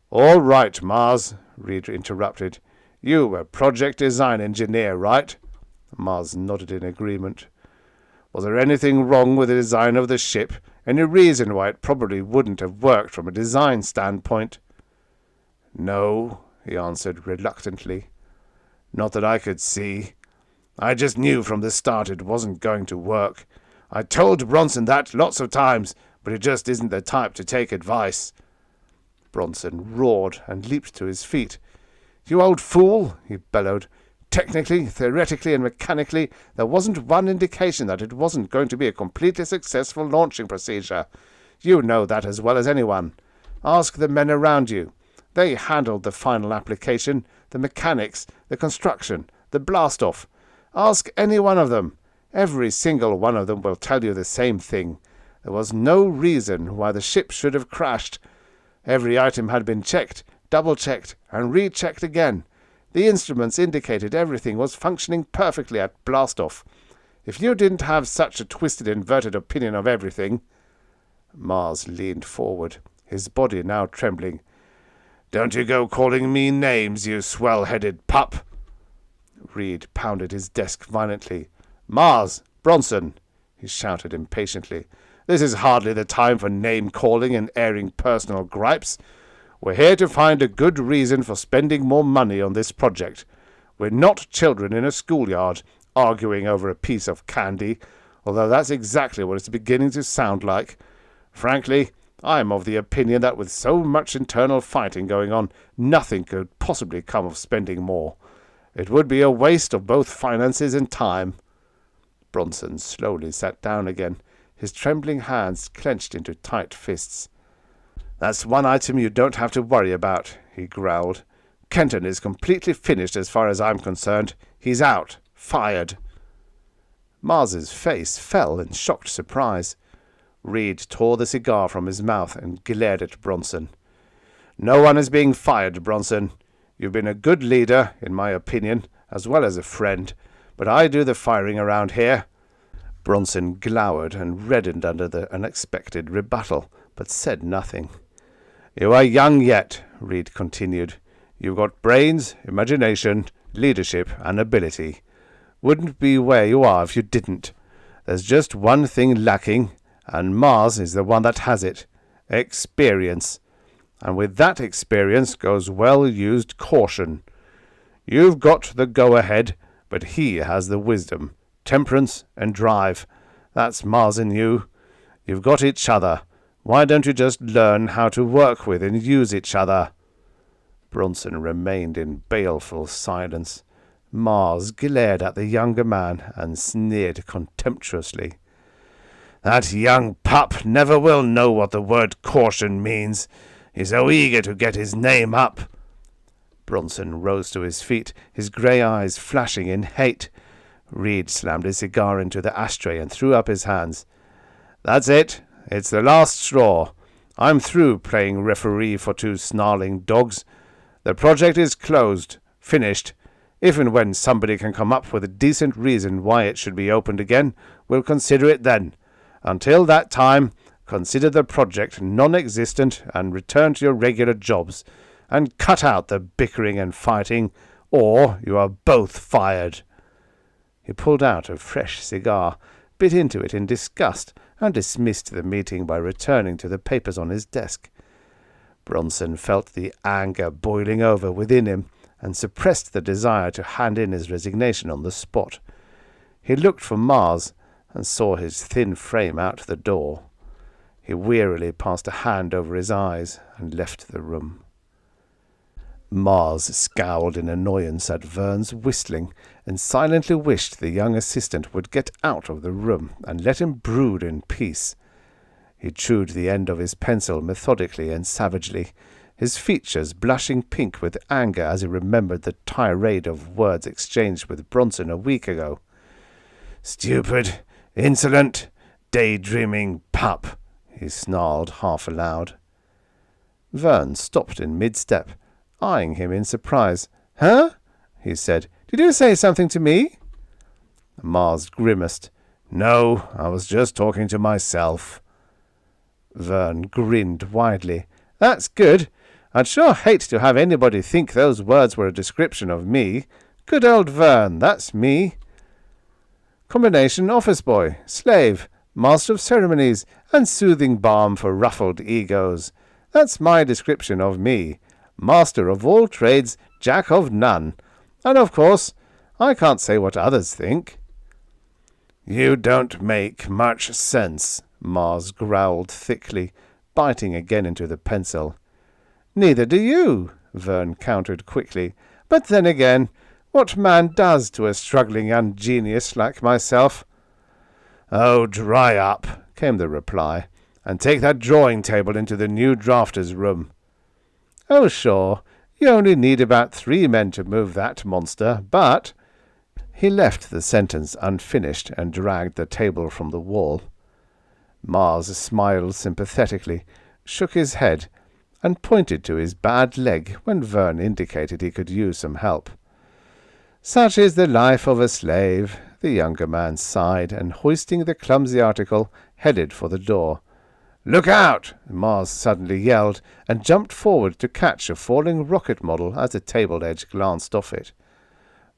"All right, Mars," Reed interrupted. "You were project design engineer, right?" Mars nodded in agreement. "Was there anything wrong with the design of the ship? Any reason why it probably wouldn't have worked from a design standpoint?" "No," he answered reluctantly. "Not that I could see. I just knew from the start it wasn't going to work. I told Bronson that lots of times, but he just isn't the type to take advice." Bronson roared and leaped to his feet. "You old fool!" he bellowed. "Technically, theoretically, and mechanically, there wasn't one indication that it wasn't going to be a completely successful launching procedure. You know that as well as anyone. Ask the men around you. They handled the final application, the mechanics, the construction, the blast-off. Ask any one of them. Every single one of them will tell you the same thing. There was no reason why the ship should have crashed. Every item had been checked, double-checked, and rechecked again. The instruments indicated everything was functioning perfectly at blast-off. If you didn't have such a twisted, inverted opinion of everything—" Mars leaned forward, his body now trembling. "Don't you go calling me names, you swell-headed pup!" Reed pounded his desk violently. "Mars! Bronson!" he shouted impatiently. "This is hardly the time for name-calling and airing personal gripes. We're here to find a good reason for spending more money on this project. We're not children in a schoolyard, arguing over a piece of candy, although that's exactly what it's beginning to sound like. Frankly, I'm of the opinion that with so much internal fighting going on, nothing could possibly come of spending more. It would be a waste of both finances and time." Bronson slowly sat down again, his trembling hands clenched into tight fists. "That's one item you don't have to worry about," he growled. "Kenton is completely finished as far as I'm concerned. He's out. Fired." Mars's face fell in shocked surprise. Reed tore the cigar from his mouth and glared at Bronson. "No one is being fired, Bronson. You've been a good leader, in my opinion, as well as a friend, but I do the firing around here." Bronson glowered and reddened under the unexpected rebuttal, but said nothing. "You are young yet," Reed continued. "You've got brains, imagination, leadership, and ability. Wouldn't be where you are if you didn't. There's just one thing lacking, and Mars is the one that has it. Experience. And with that experience goes well-used caution. You've got the go-ahead, but he has the wisdom, temperance, and drive. That's Mars in you. You've got each other. Why don't you just learn how to work with and use each other?" Bronson remained in baleful silence. Mars glared at the younger man and sneered contemptuously. "That young pup never will know what the word caution means. He's so eager to get his name up." Bronson rose to his feet, his grey eyes flashing in hate. Reed slammed his cigar into the ashtray and threw up his hands. "That's it. It's the last straw. I'm through playing referee for two snarling dogs. The project is closed, finished. If and when somebody can come up with a decent reason why it should be opened again, we'll consider it then. Until that time, consider the project non-existent and return to your regular jobs, and cut out the bickering and fighting, or you are both fired." He pulled out a fresh cigar, bit into it in disgust, and dismissed the meeting by returning to the papers on his desk. Bronson felt the anger boiling over within him, and suppressed the desire to hand in his resignation on the spot. He looked for Mars, and saw his thin frame out the door. He wearily passed a hand over his eyes and left the room. Mars scowled in annoyance at Vern's whistling, and silently wished the young assistant would get out of the room and let him brood in peace. He chewed the end of his pencil methodically and savagely, his features blushing pink with anger as he remembered the tirade of words exchanged with Bronson a week ago. "Stupid, insolent, daydreaming pup," he snarled half aloud. Vern stopped in mid-step, eyeing him in surprise. "Huh?" he said. "Did you say something to me?" Mars grimaced. "No, I was just talking to myself." Vern grinned widely. "That's good. I'd sure hate to have anybody think those words were a description of me. Good old Vern, that's me. Combination office boy, slave, master of ceremonies, and soothing balm for ruffled egos. That's my description of me. Master of all trades, jack of none. And of course, I can't say what others think." "You don't make much sense," Mars growled thickly, biting again into the pencil. "Neither do you," Vern countered quickly. "But then again, what man does to a struggling young genius like myself?" "Oh, dry up," came the reply, "and take that drawing table into the new drafter's room." "Oh, sure. You only need about 3 men to move that monster, but—" He left the sentence unfinished and dragged the table from the wall. Mars smiled sympathetically, shook his head, and pointed to his bad leg when Vern indicated he could use some help. "Such is the life of a slave," the younger man sighed, and hoisting the clumsy article, headed for the door. "Look out!" Mars suddenly yelled, and jumped forward to catch a falling rocket model as the table edge glanced off it.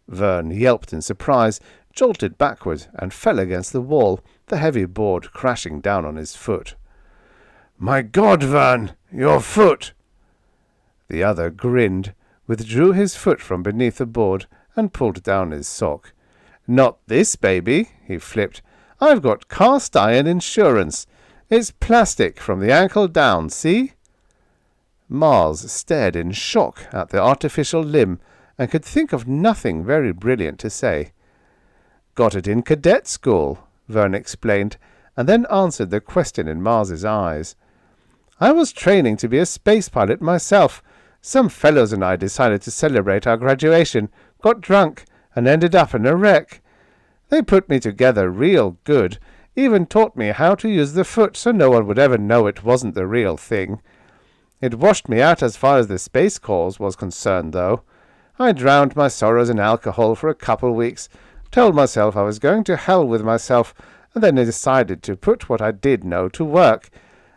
Vern yelped in surprise, jolted backward, and fell against the wall, the heavy board crashing down on his foot. "My God, Vern! Your foot!" The other grinned, withdrew his foot from beneath the board, and pulled down his sock. "Not this, baby," he flipped. "I've got cast-iron insurance. It's plastic from the ankle down, see?" Mars stared in shock at the artificial limb, and could think of nothing very brilliant to say. "Got it in cadet school," Vern explained, and then answered the question in Mars's eyes. "I was training to be a space pilot myself. Some fellows and I decided to celebrate our graduation, got drunk, and ended up in a wreck. They put me together real good, even taught me how to use the foot so no one would ever know it wasn't the real thing. It washed me out as far as the Space Corps was concerned, though. I drowned my sorrows in alcohol for a couple weeks, told myself I was going to hell with myself, and then I decided to put what I did know to work.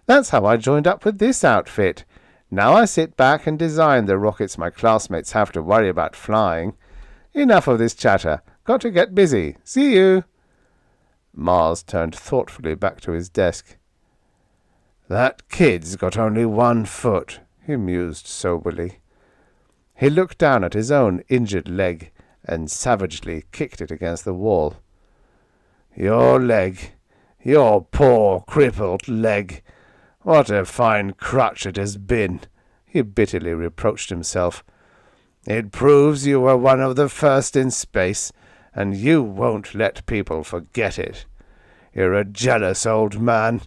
That's how I joined up with this outfit. Now I sit back and design the rockets my classmates have to worry about flying. Enough of this chatter. Got to get busy. See you." Mars turned thoughtfully back to his desk. "That kid's got only 1 foot," he mused soberly. He looked down at his own injured leg and savagely kicked it against the wall. "Your leg. Your poor, crippled leg. What a fine crutch it has been," he bitterly reproached himself. It proves you were one of the first in space, and you won't let people forget it. You're a jealous old man.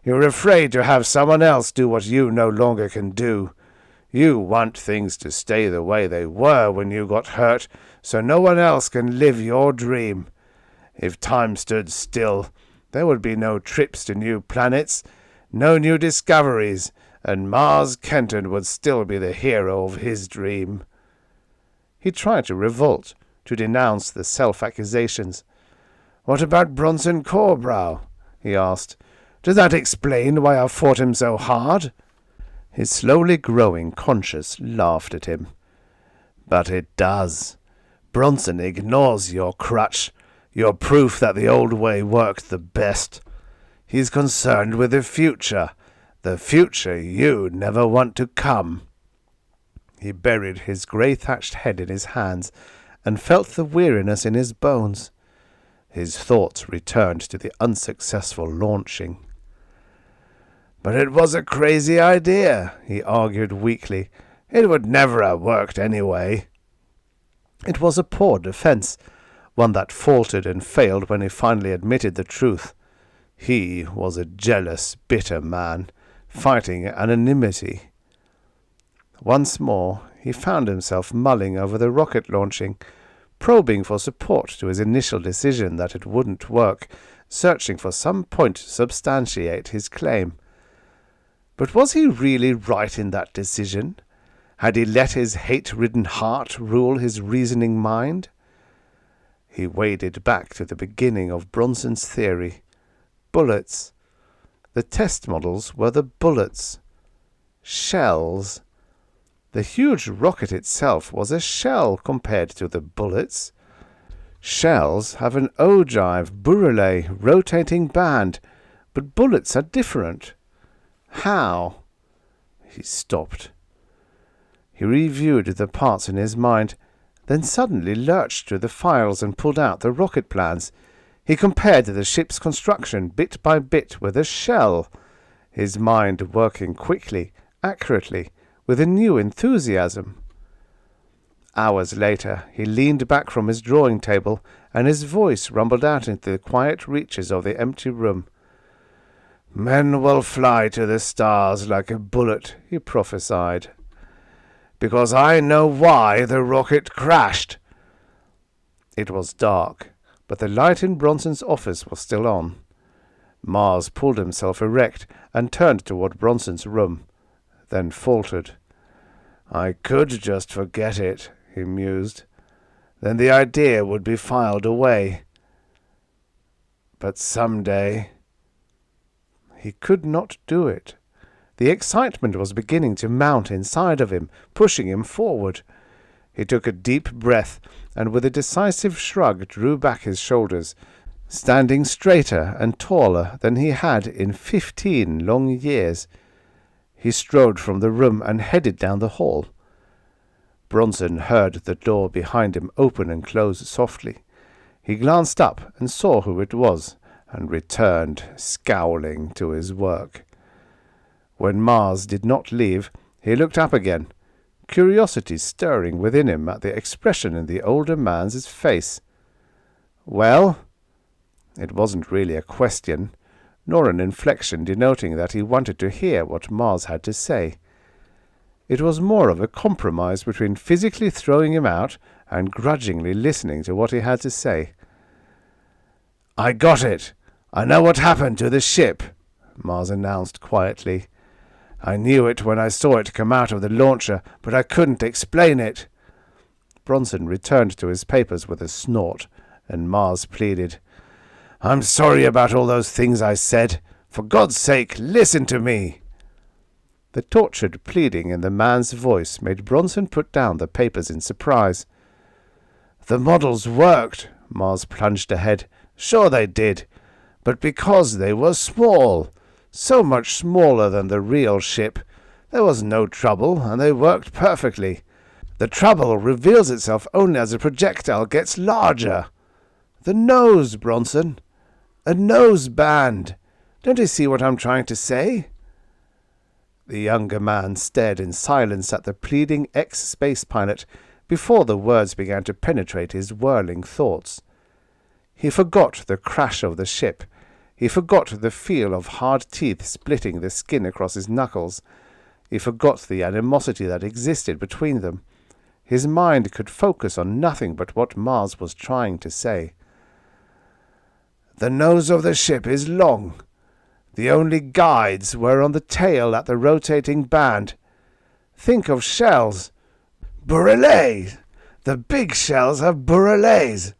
You're afraid to have someone else do what you no longer can do. You want things to stay the way they were when you got hurt, so no one else can live your dream. If time stood still, there would be no trips to new planets, no new discoveries, and Mars Kenton would still be the hero of his dream. He tried to revolt, to denounce the self-accusations. "What about Bronson Corbow?" he asked. "Does that explain why I fought him so hard?" His slowly growing conscience laughed at him. "But it does. Bronson ignores your crutch, your proof that the old way worked the best. He's concerned with the future you never want to come." He buried his grey-thatched head in his hands and felt the weariness in his bones. His thoughts returned to the unsuccessful launching. "But it was a crazy idea," he argued weakly. "It would never have worked anyway." It was a poor defense, one that faltered and failed when he finally admitted the truth. He was a jealous, bitter man, fighting anonymity. Once more he found himself mulling over the rocket launching, probing for support to his initial decision that it wouldn't work, searching for some point to substantiate his claim. But was he really right in that decision? Had he let his hate-ridden heart rule his reasoning mind? He waded back to the beginning of Bronson's theory. Bullets. The test models were the bullets. Shells. The huge rocket itself was a shell compared to the bullets. Shells have an ogive, burle, rotating band, but bullets are different. How? He stopped. He reviewed the parts in his mind, then suddenly lurched to the files and pulled out the rocket plans. He compared the ship's construction bit by bit with a shell, his mind working quickly, accurately, with a new enthusiasm. Hours later, he leaned back from his drawing table, and his voice rumbled out into the quiet reaches of the empty room. "Men will fly to the stars like a bullet," he prophesied, "because I know why the rocket crashed." It was dark, but the light in Bronson's office was still on. Mars pulled himself erect and turned toward Bronson's room, then faltered. "I could just forget it," he mused. "Then the idea would be filed away. But someday—" He could not do it. The excitement was beginning to mount inside of him, pushing him forward. He took a deep breath, and with a decisive shrug drew back his shoulders, standing straighter and taller than he had in 15 long years. He strode from the room and headed down the hall. Bronson heard the door behind him open and close softly. He glanced up and saw who it was, and returned, scowling, to his work. When Mars did not leave, he looked up again, curiosity stirring within him at the expression in the older man's face. "Well?" It wasn't really a question, nor an inflection denoting that he wanted to hear what Mars had to say. It was more of a compromise between physically throwing him out and grudgingly listening to what he had to say. "I got it. I know what happened to the ship," Mars announced quietly. "I knew it when I saw it come out of the launcher, but I couldn't explain it." Bronson returned to his papers with a snort, and Mars pleaded, "I'm sorry about all those things I said. For God's sake, listen to me." The tortured pleading in the man's voice made Bronson put down the papers in surprise. "The models worked," Mars plunged ahead. "Sure they did. But because they were small, so much smaller than the real ship, there was no trouble, and they worked perfectly. The trouble reveals itself only as the projectile gets larger. The nose, Bronson. A nose band. Don't you see what I'm trying to say?" The younger man stared in silence at the pleading ex-space pilot before the words began to penetrate his whirling thoughts. He forgot the crash of the ship. He forgot the feel of hard teeth splitting the skin across his knuckles. He forgot the animosity that existed between them. His mind could focus on nothing but what Mars was trying to say. "The nose of the ship is long. The only guides were on the tail at the rotating band. Think of shells. Burrelets! The big shells have burrelets.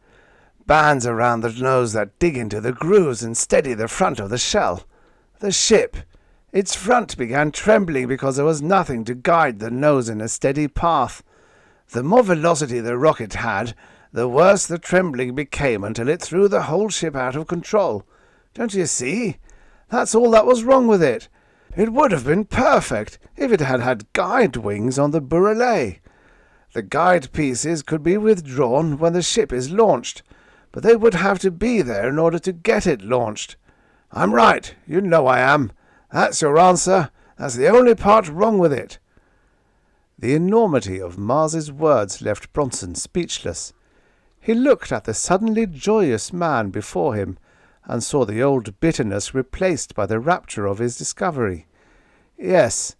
Bands around the nose that dig into the grooves and steady the front of the shell. The ship, its front began trembling because there was nothing to guide the nose in a steady path. The more velocity the rocket had, the worse the trembling became until it threw the whole ship out of control. Don't you see? That's all that was wrong with it. It would have been perfect if it had had guide wings on the burrelet. The guide pieces could be withdrawn when the ship is launched, but they would have to be there in order to get it launched. I'm right, you know I am. That's your answer. That's the only part wrong with it." The enormity of Mars's words left Bronson speechless. He looked at the suddenly joyous man before him, and saw the old bitterness replaced by the rapture of his discovery. Yes,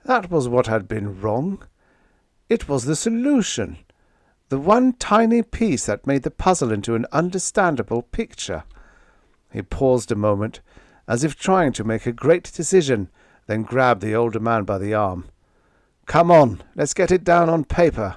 that was what had been wrong. It was the solution, the one tiny piece that made the puzzle into an understandable picture. He paused a moment, as if trying to make a great decision, then grabbed the older man by the arm. "Come on, let's get it down on paper."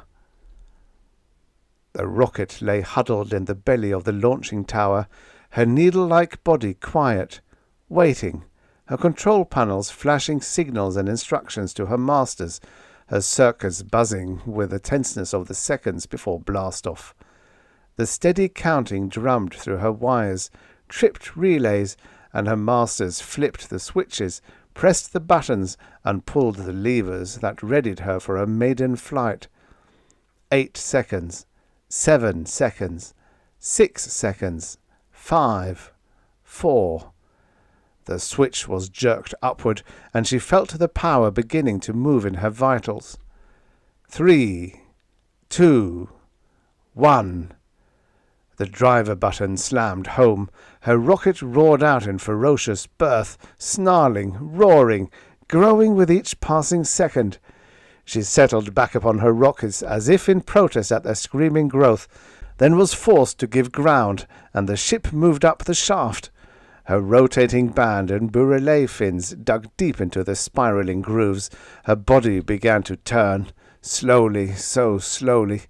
The rocket lay huddled in the belly of the launching tower, her needle-like body quiet, waiting, her control panels flashing signals and instructions to her masters, her circuits buzzing with the tenseness of the seconds before blast-off. The steady counting drummed through her wires, tripped relays, and her masters flipped the switches, pressed the buttons, and pulled the levers that readied her for a maiden flight. 8 seconds, 7 seconds, 6 seconds, 5, 4. The switch was jerked upward, and she felt the power beginning to move in her vitals. 3, 2, 1. The driver button slammed home. Her rocket roared out in ferocious birth, snarling, roaring, growing with each passing second. She settled back upon her rockets as if in protest at their screaming growth, then was forced to give ground, and the ship moved up the shaft. Her rotating band and burrelet fins dug deep into the spiraling grooves. Her body began to turn, slowly, so slowly.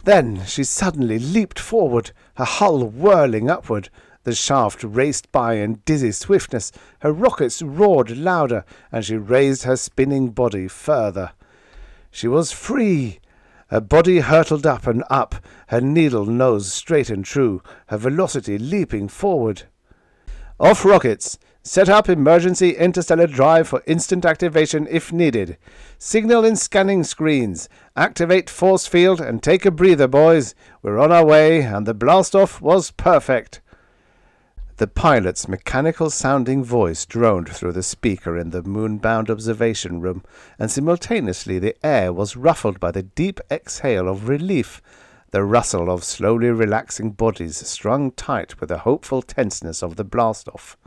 Then she suddenly leaped forward, her hull whirling upward. The shaft raced by in dizzy swiftness. Her rockets roared louder, and she raised her spinning body further. She was free. Her body hurtled up and up, her needle nose straight and true, her velocity leaping forward. "Off rockets! Set up emergency interstellar drive for instant activation if needed. Signal in scanning screens. Activate force field and take a breather, boys. We're on our way, and the blast-off was perfect." The pilot's mechanical-sounding voice droned through the speaker in the moon-bound observation room, and simultaneously the air was ruffled by the deep exhale of relief, the rustle of slowly relaxing bodies strung tight with the hopeful tenseness of the blast-off.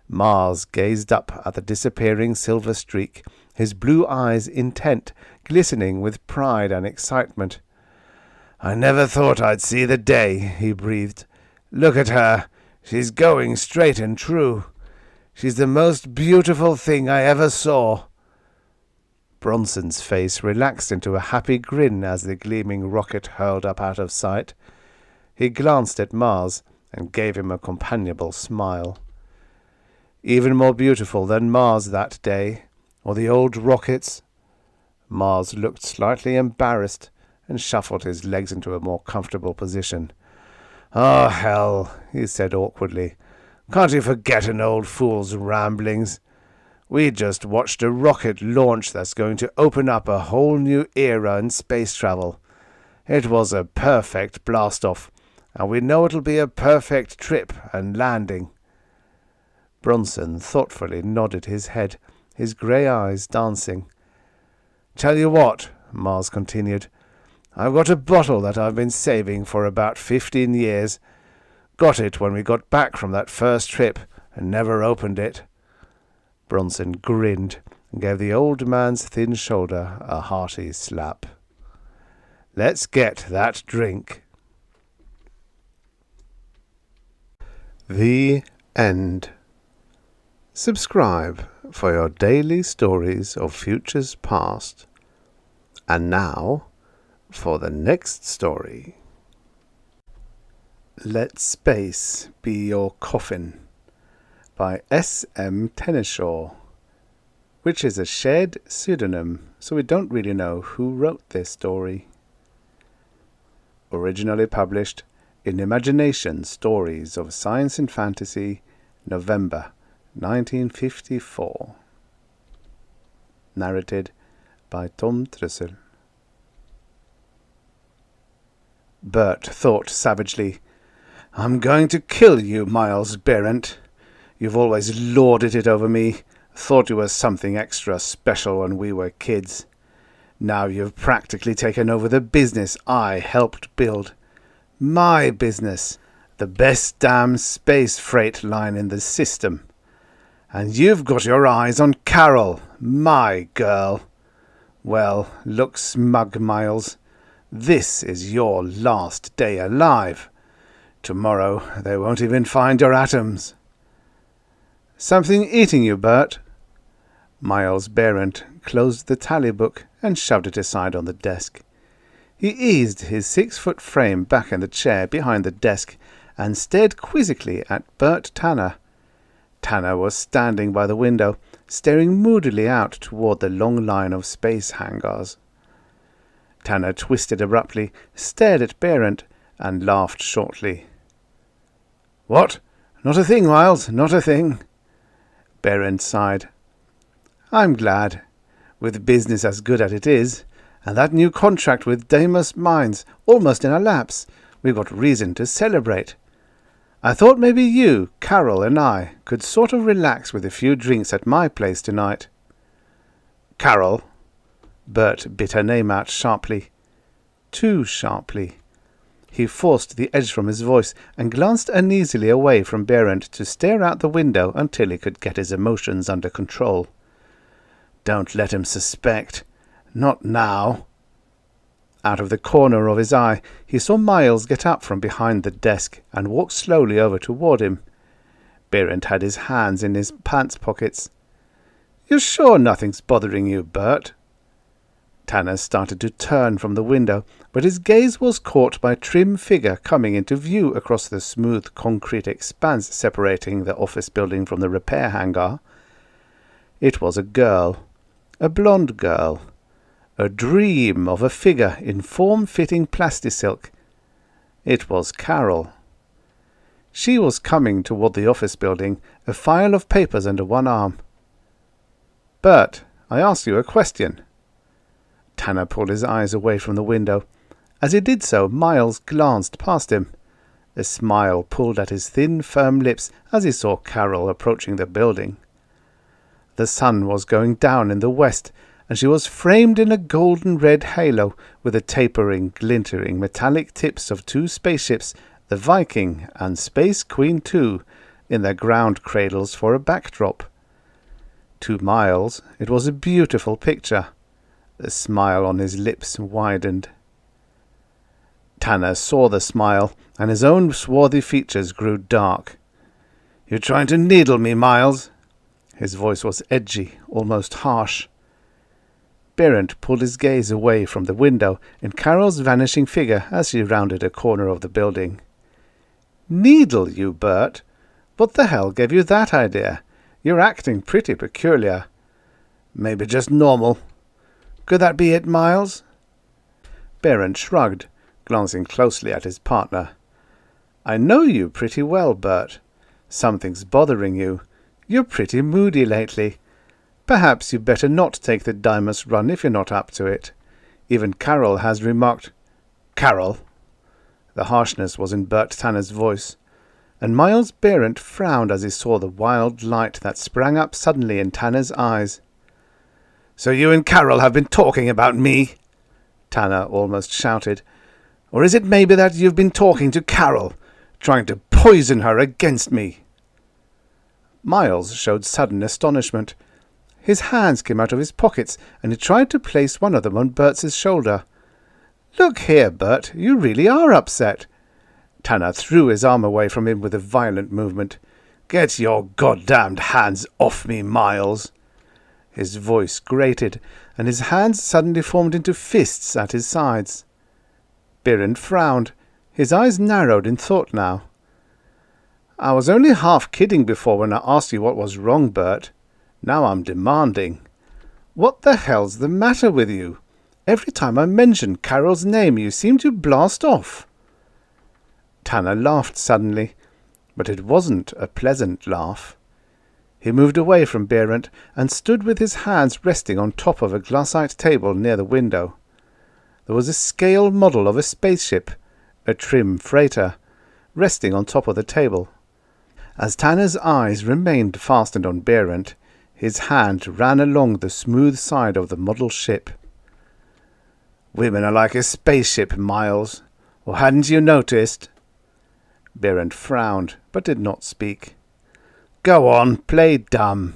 Mars gazed up at the disappearing silver streak, his blue eyes intent, glistening with pride and excitement. "I never thought I'd see the day," he breathed. "Look at her. She's going straight and true. She's the most beautiful thing I ever saw." Bronson's face relaxed into a happy grin as the gleaming rocket hurled up out of sight. He glanced at Mars and gave him a companionable smile. Even more beautiful than Mars that day, or the old rockets. Mars looked slightly embarrassed and shuffled his legs into a more comfortable position. "Oh, hell," he said awkwardly. "Can't you forget an old fool's ramblings? We just watched a rocket launch that's going to open up a whole new era in space travel. It was a perfect blast-off, and we know it'll be a perfect trip and landing." Bronson thoughtfully nodded his head, his grey eyes dancing. "Tell you what," Mars continued, I've got a bottle that I've been saving for about 15 years. Got it when we got back from that first trip and never opened it." Bronson grinned and gave the old man's thin shoulder a hearty slap. "Let's get that drink." The end. Subscribe for your daily stories of futures past. And now for the next story. Let Space Be Your Coffin by S.M. Tenneshaw, which is a shared pseudonym, so we don't really know who wrote this story. Originally published in Imagination Stories of Science and Fantasy, November 1954. Narrated by Tom Trussel. Bert thought savagely, "I'm going to kill you, Miles Barrett. You've always lorded it over me, thought you were something extra special when we were kids. Now you've practically taken over the business I helped build. My business, the best damn space freight line in the system. And you've got your eyes on Carol, my girl. Well, look smug, Miles. This is your last day alive. Tomorrow they won't even find your atoms." "Something eating you, Bert?" Miles Barrett closed the tally book and shoved it aside on the desk. He eased his 6-foot frame back in the chair behind the desk and stared quizzically at Bert Tanner. Tanner was standing by the window, staring moodily out toward the long line of space hangars. Tanner twisted abruptly, stared at Barrett, and laughed shortly. "What? Not a thing, Miles, not a thing." Barrett sighed. "I'm glad. With business as good as it is, and that new contract with Deimos Mines almost in our laps, we've got reason to celebrate. I thought maybe you, Carol, and I could sort of relax with a few drinks at my place tonight." "Carol?" Bert bit her name out sharply. Too sharply. He forced the edge from his voice and glanced uneasily away from Barrett to stare out the window until he could get his emotions under control. "Don't let him suspect. Not now." Out of the corner of his eye, he saw Miles get up from behind the desk and walk slowly over toward him. Barrett had his hands in his pants pockets. "You're sure nothing's bothering you, Bert?" Tanner started to turn from the window, but his gaze was caught by a trim figure coming into view across the smooth concrete expanse separating the office building from the repair hangar. It was a girl, a blonde girl, a dream of a figure in form-fitting plastisilk. It was Carol. She was coming toward the office building, a file of papers under one arm. "Bert, I asked you a question." Tanner pulled his eyes away from the window. As he did so, Miles glanced past him. A smile pulled at his thin, firm lips as he saw Carol approaching the building. The sun was going down in the west, and she was framed in a golden-red halo with the tapering, glittering metallic tips of 2 spaceships, the Viking and Space Queen II, in their ground cradles for a backdrop. To Miles, it was a beautiful picture. The smile on his lips widened. Tanner saw the smile, and his own swarthy features grew dark. "You're trying to needle me, Miles." His voice was edgy, almost harsh. Barrett pulled his gaze away from the window and Carol's vanishing figure as she rounded a corner of the building. "Needle you, Bert? What the hell gave you that idea? You're acting pretty peculiar." "Maybe just normal." "Could that be it, Miles?" Barrett shrugged, glancing closely at his partner. "I know you pretty well, Bert. Something's bothering you. You're pretty moody lately. Perhaps you'd better not take the Deimos run if you're not up to it. Even Carol has remarked—" "Carol?" The harshness was in Bert Tanner's voice, and Miles Barrett frowned as he saw the wild light that sprang up suddenly in Tanner's eyes. "So you and Carol have been talking about me?" Tanner almost shouted. "Or is it maybe that you've been talking to Carol, trying to poison her against me?" Miles showed sudden astonishment. His hands came out of his pockets, and he tried to place one of them on Bert's shoulder. "Look here, Bert, you really are upset." Tanner threw his arm away from him with a violent movement. "Get your goddamned hands off me, Miles." His voice grated, and his hands suddenly formed into fists at his sides. Barrett frowned. His eyes narrowed in thought now. "I was only half kidding before when I asked you what was wrong, Bert. Now I'm demanding. What the hell's the matter with you? Every time I mention Carol's name you seem to blast off." Tanner laughed suddenly, but it wasn't a pleasant laugh. He moved away from Barrett and stood with his hands resting on top of a glassite table near the window. There was a scale model of a spaceship, a trim freighter, resting on top of the table. As Tanner's eyes remained fastened on Barrett, his hand ran along the smooth side of the model ship. "Women are like a spaceship, Miles. Or hadn't you noticed?" Barrett frowned, but did not speak. "Go on, play dumb.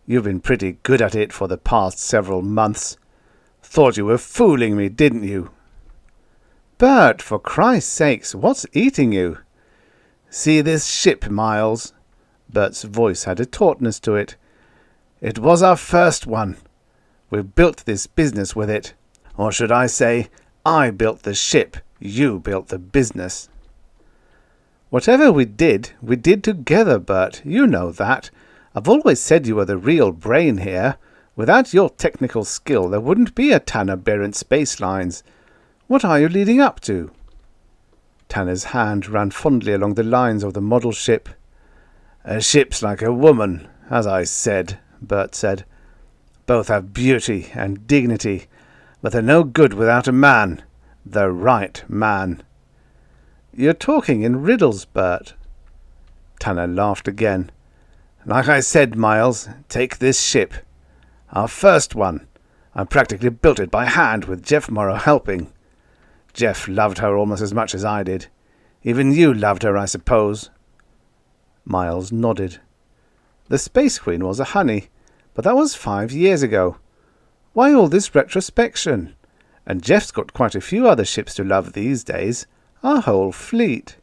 You've been pretty good at it for the past several months. Thought you were fooling me, didn't you?" "Bert, for Christ's sakes, what's eating you?" "See this ship, Miles?" Bert's voice had a tautness to it. "It was our first one. We built this business with it. Or should I say, I built the ship, you built the business." "Whatever we did together, Bert. You know that. I've always said you were the real brain here. Without your technical skill, there wouldn't be a Tanner Barrett Space Lines. What are you leading up to?" Tanner's hand ran fondly along the lines of the model ship. "A ship's like a woman, as I said," Bert said. "Both have beauty and dignity, but they're no good without a man. The right man." "You're talking in riddles, Bert." Tanner laughed again. "Like I said, Miles, take this ship. Our first one. I practically built it by hand with Jeff Morrow helping. Jeff loved her almost as much as I did. Even you loved her, I suppose." Miles nodded. "The Space Queen was a honey, but that was 5 years ago. Why all this retrospection? And Jeff's got quite a few other ships to love these days. Our whole fleet."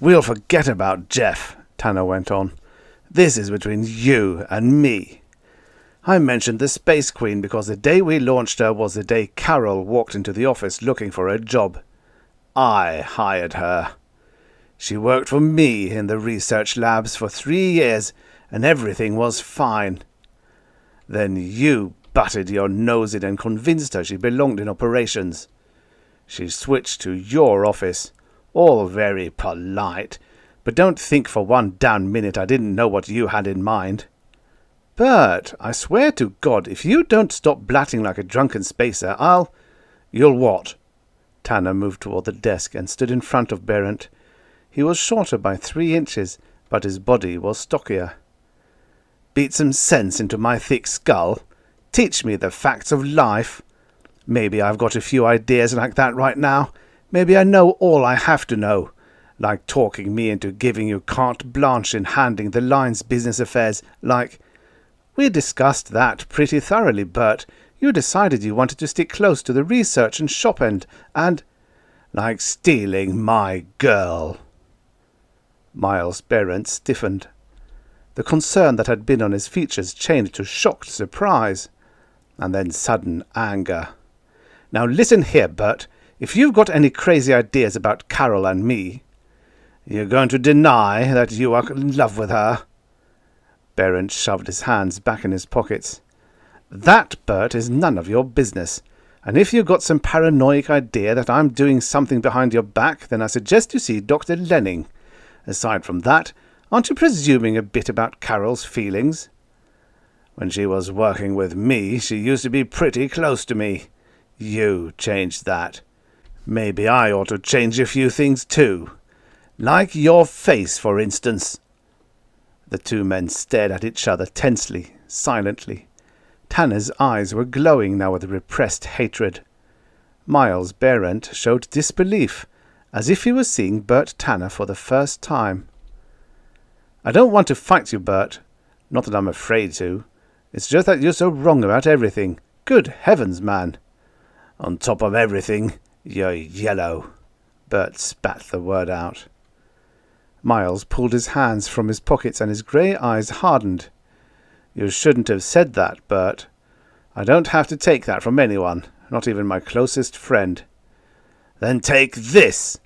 "We'll forget about Jeff," Tanner went on. "This is between you and me. I mentioned the Space Queen because the day we launched her was the day Carol walked into the office looking for a job. I hired her. She worked for me in the research labs for 3 years, and everything was fine. Then you butted your nose in and convinced her she belonged in operations. She switched to your office. All very polite, but don't think for one damn minute I didn't know what you had in mind." "Bert, I swear to God, if you don't stop blatting like a drunken spacer, I'll—" "You'll what?" Tanner moved toward the desk and stood in front of Barrett. He was shorter by 3 inches, but his body was stockier. "Beat some sense into my thick skull? Teach me the facts of life? Maybe I've got a few ideas like that right now. Maybe I know all I have to know. Like talking me into giving you carte blanche in handling the line's business affairs, like—" "We discussed that pretty thoroughly, Bert. You decided you wanted to stick close to the research and shop end, and—" "Like stealing my girl." Miles Barrett stiffened. The concern that had been on his features changed to shocked surprise, and then sudden anger. "Now listen here, Bert. If you've got any crazy ideas about Carol and me—" "You're going to deny that you are in love with her?" Barrett shoved his hands back in his pockets. "That, Bert, is none of your business. And if you've got some paranoid idea that I'm doing something behind your back, then I suggest you see Dr. Lenning. Aside from that, aren't you presuming a bit about Carol's feelings? When she was working with me, she used to be pretty close to me. You changed that. Maybe I ought to change a few things too. Like your face, for instance." The two men stared at each other tensely, silently. Tanner's eyes were glowing now with repressed hatred. Miles Barrett showed disbelief, as if he was seeing Bert Tanner for the first time. "I don't want to fight you, Bert. Not that I'm afraid to. It's just that you're so wrong about everything. Good heavens, man. On top of everything, you're yellow." Bert spat the word out. Miles pulled his hands from his pockets and his grey eyes hardened. "You shouldn't have said that, Bert. I don't have to take that from anyone, not even my closest friend." "Then take this!"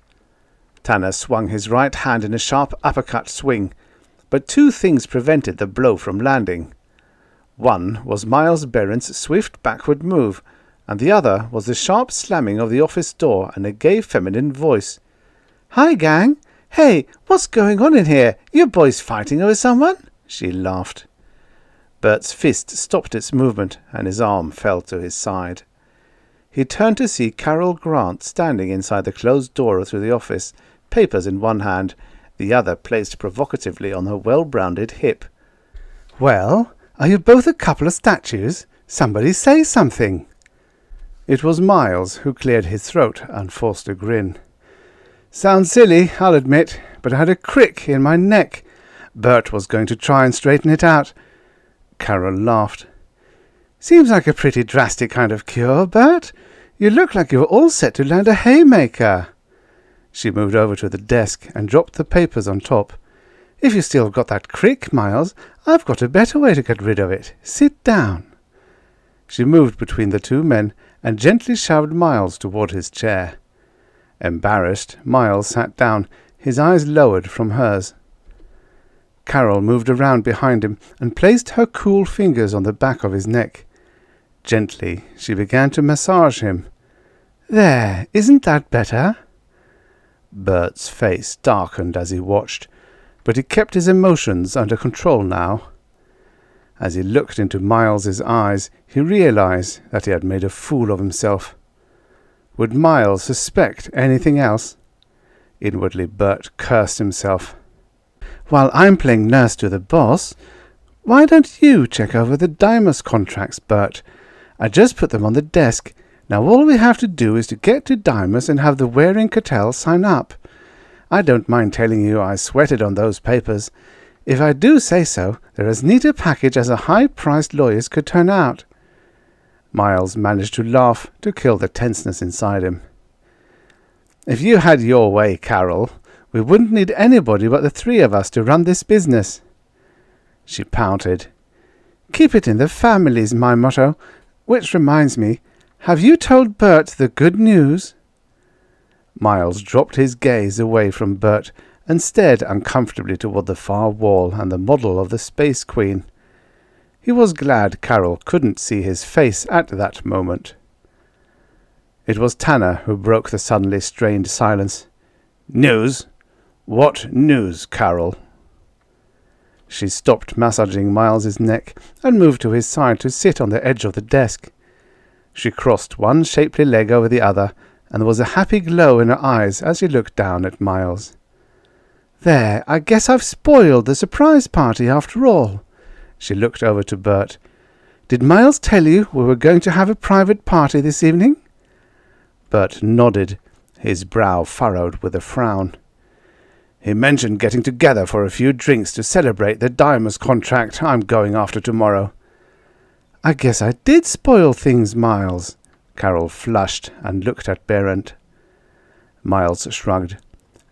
Tanner swung his right hand in a sharp uppercut swing, but two things prevented the blow from landing. One was Miles Barrett's swift backward move, and the other was the sharp slamming of the office door and a gay feminine voice. "Hi, gang! Hey, what's going on in here? You boys fighting over someone?" She laughed. Bert's fist stopped its movement, and his arm fell to his side. He turned to see Carol Grant standing inside the closed door through the office, papers in one hand, the other placed provocatively on her well-rounded hip. "Well, are you both a couple of statues? Somebody say something." It was Miles who cleared his throat and forced a grin. "Sounds silly, I'll admit, but I had a crick in my neck. Bert was going to try and straighten it out." Carol laughed. "Seems like a pretty drastic kind of cure, Bert. You look like you were all set to land a haymaker." She moved over to the desk and dropped the papers on top. "If you still got that crick, Miles, I've got a better way to get rid of it. Sit down." She moved between the two men and gently shoved Miles toward his chair. Embarrassed, Miles sat down, his eyes lowered from hers. Carol moved around behind him and placed her cool fingers on the back of his neck. Gently, she began to massage him. "There, isn't that better?" Bert's face darkened as he watched, but he kept his emotions under control now. As he looked into Miles's eyes, he realized that he had made a fool of himself. Would Miles suspect anything else? Inwardly, Bert cursed himself. "While I'm playing nurse to the boss, why don't you check over the Dimas contracts, Bert? I just put them on the desk. Now all we have to do is to get to Dimas and have the Waring Cartel sign up. I don't mind telling you I sweated on those papers. If I do say so, they're as neat a package as a high-priced lawyer's could turn out." Miles managed to laugh to kill the tenseness inside him. "If you had your way, Carol, we wouldn't need anybody but the three of us to run this business." She pouted. "Keep it in the family's my motto. Which reminds me, have you told Bert the good news?" Miles dropped his gaze away from Bert and stared uncomfortably toward the far wall and the model of the Space Queen. He was glad Carol couldn't see his face at that moment. It was Tanner who broke the suddenly strained silence. "News? What news, Carol?" She stopped massaging Miles's neck and moved to his side to sit on the edge of the desk. She crossed one shapely leg over the other, and there was a happy glow in her eyes as she looked down at Miles. "There, I guess I've spoiled the surprise party after all." She looked over to Bert. "Did Miles tell you we were going to have a private party this evening?" Bert nodded, his brow furrowed with a frown. "He mentioned getting together for a few drinks to celebrate the Dimas contract I'm going after tomorrow." "I guess I did spoil things, Miles." Carol flushed and looked at Barrett. Miles shrugged.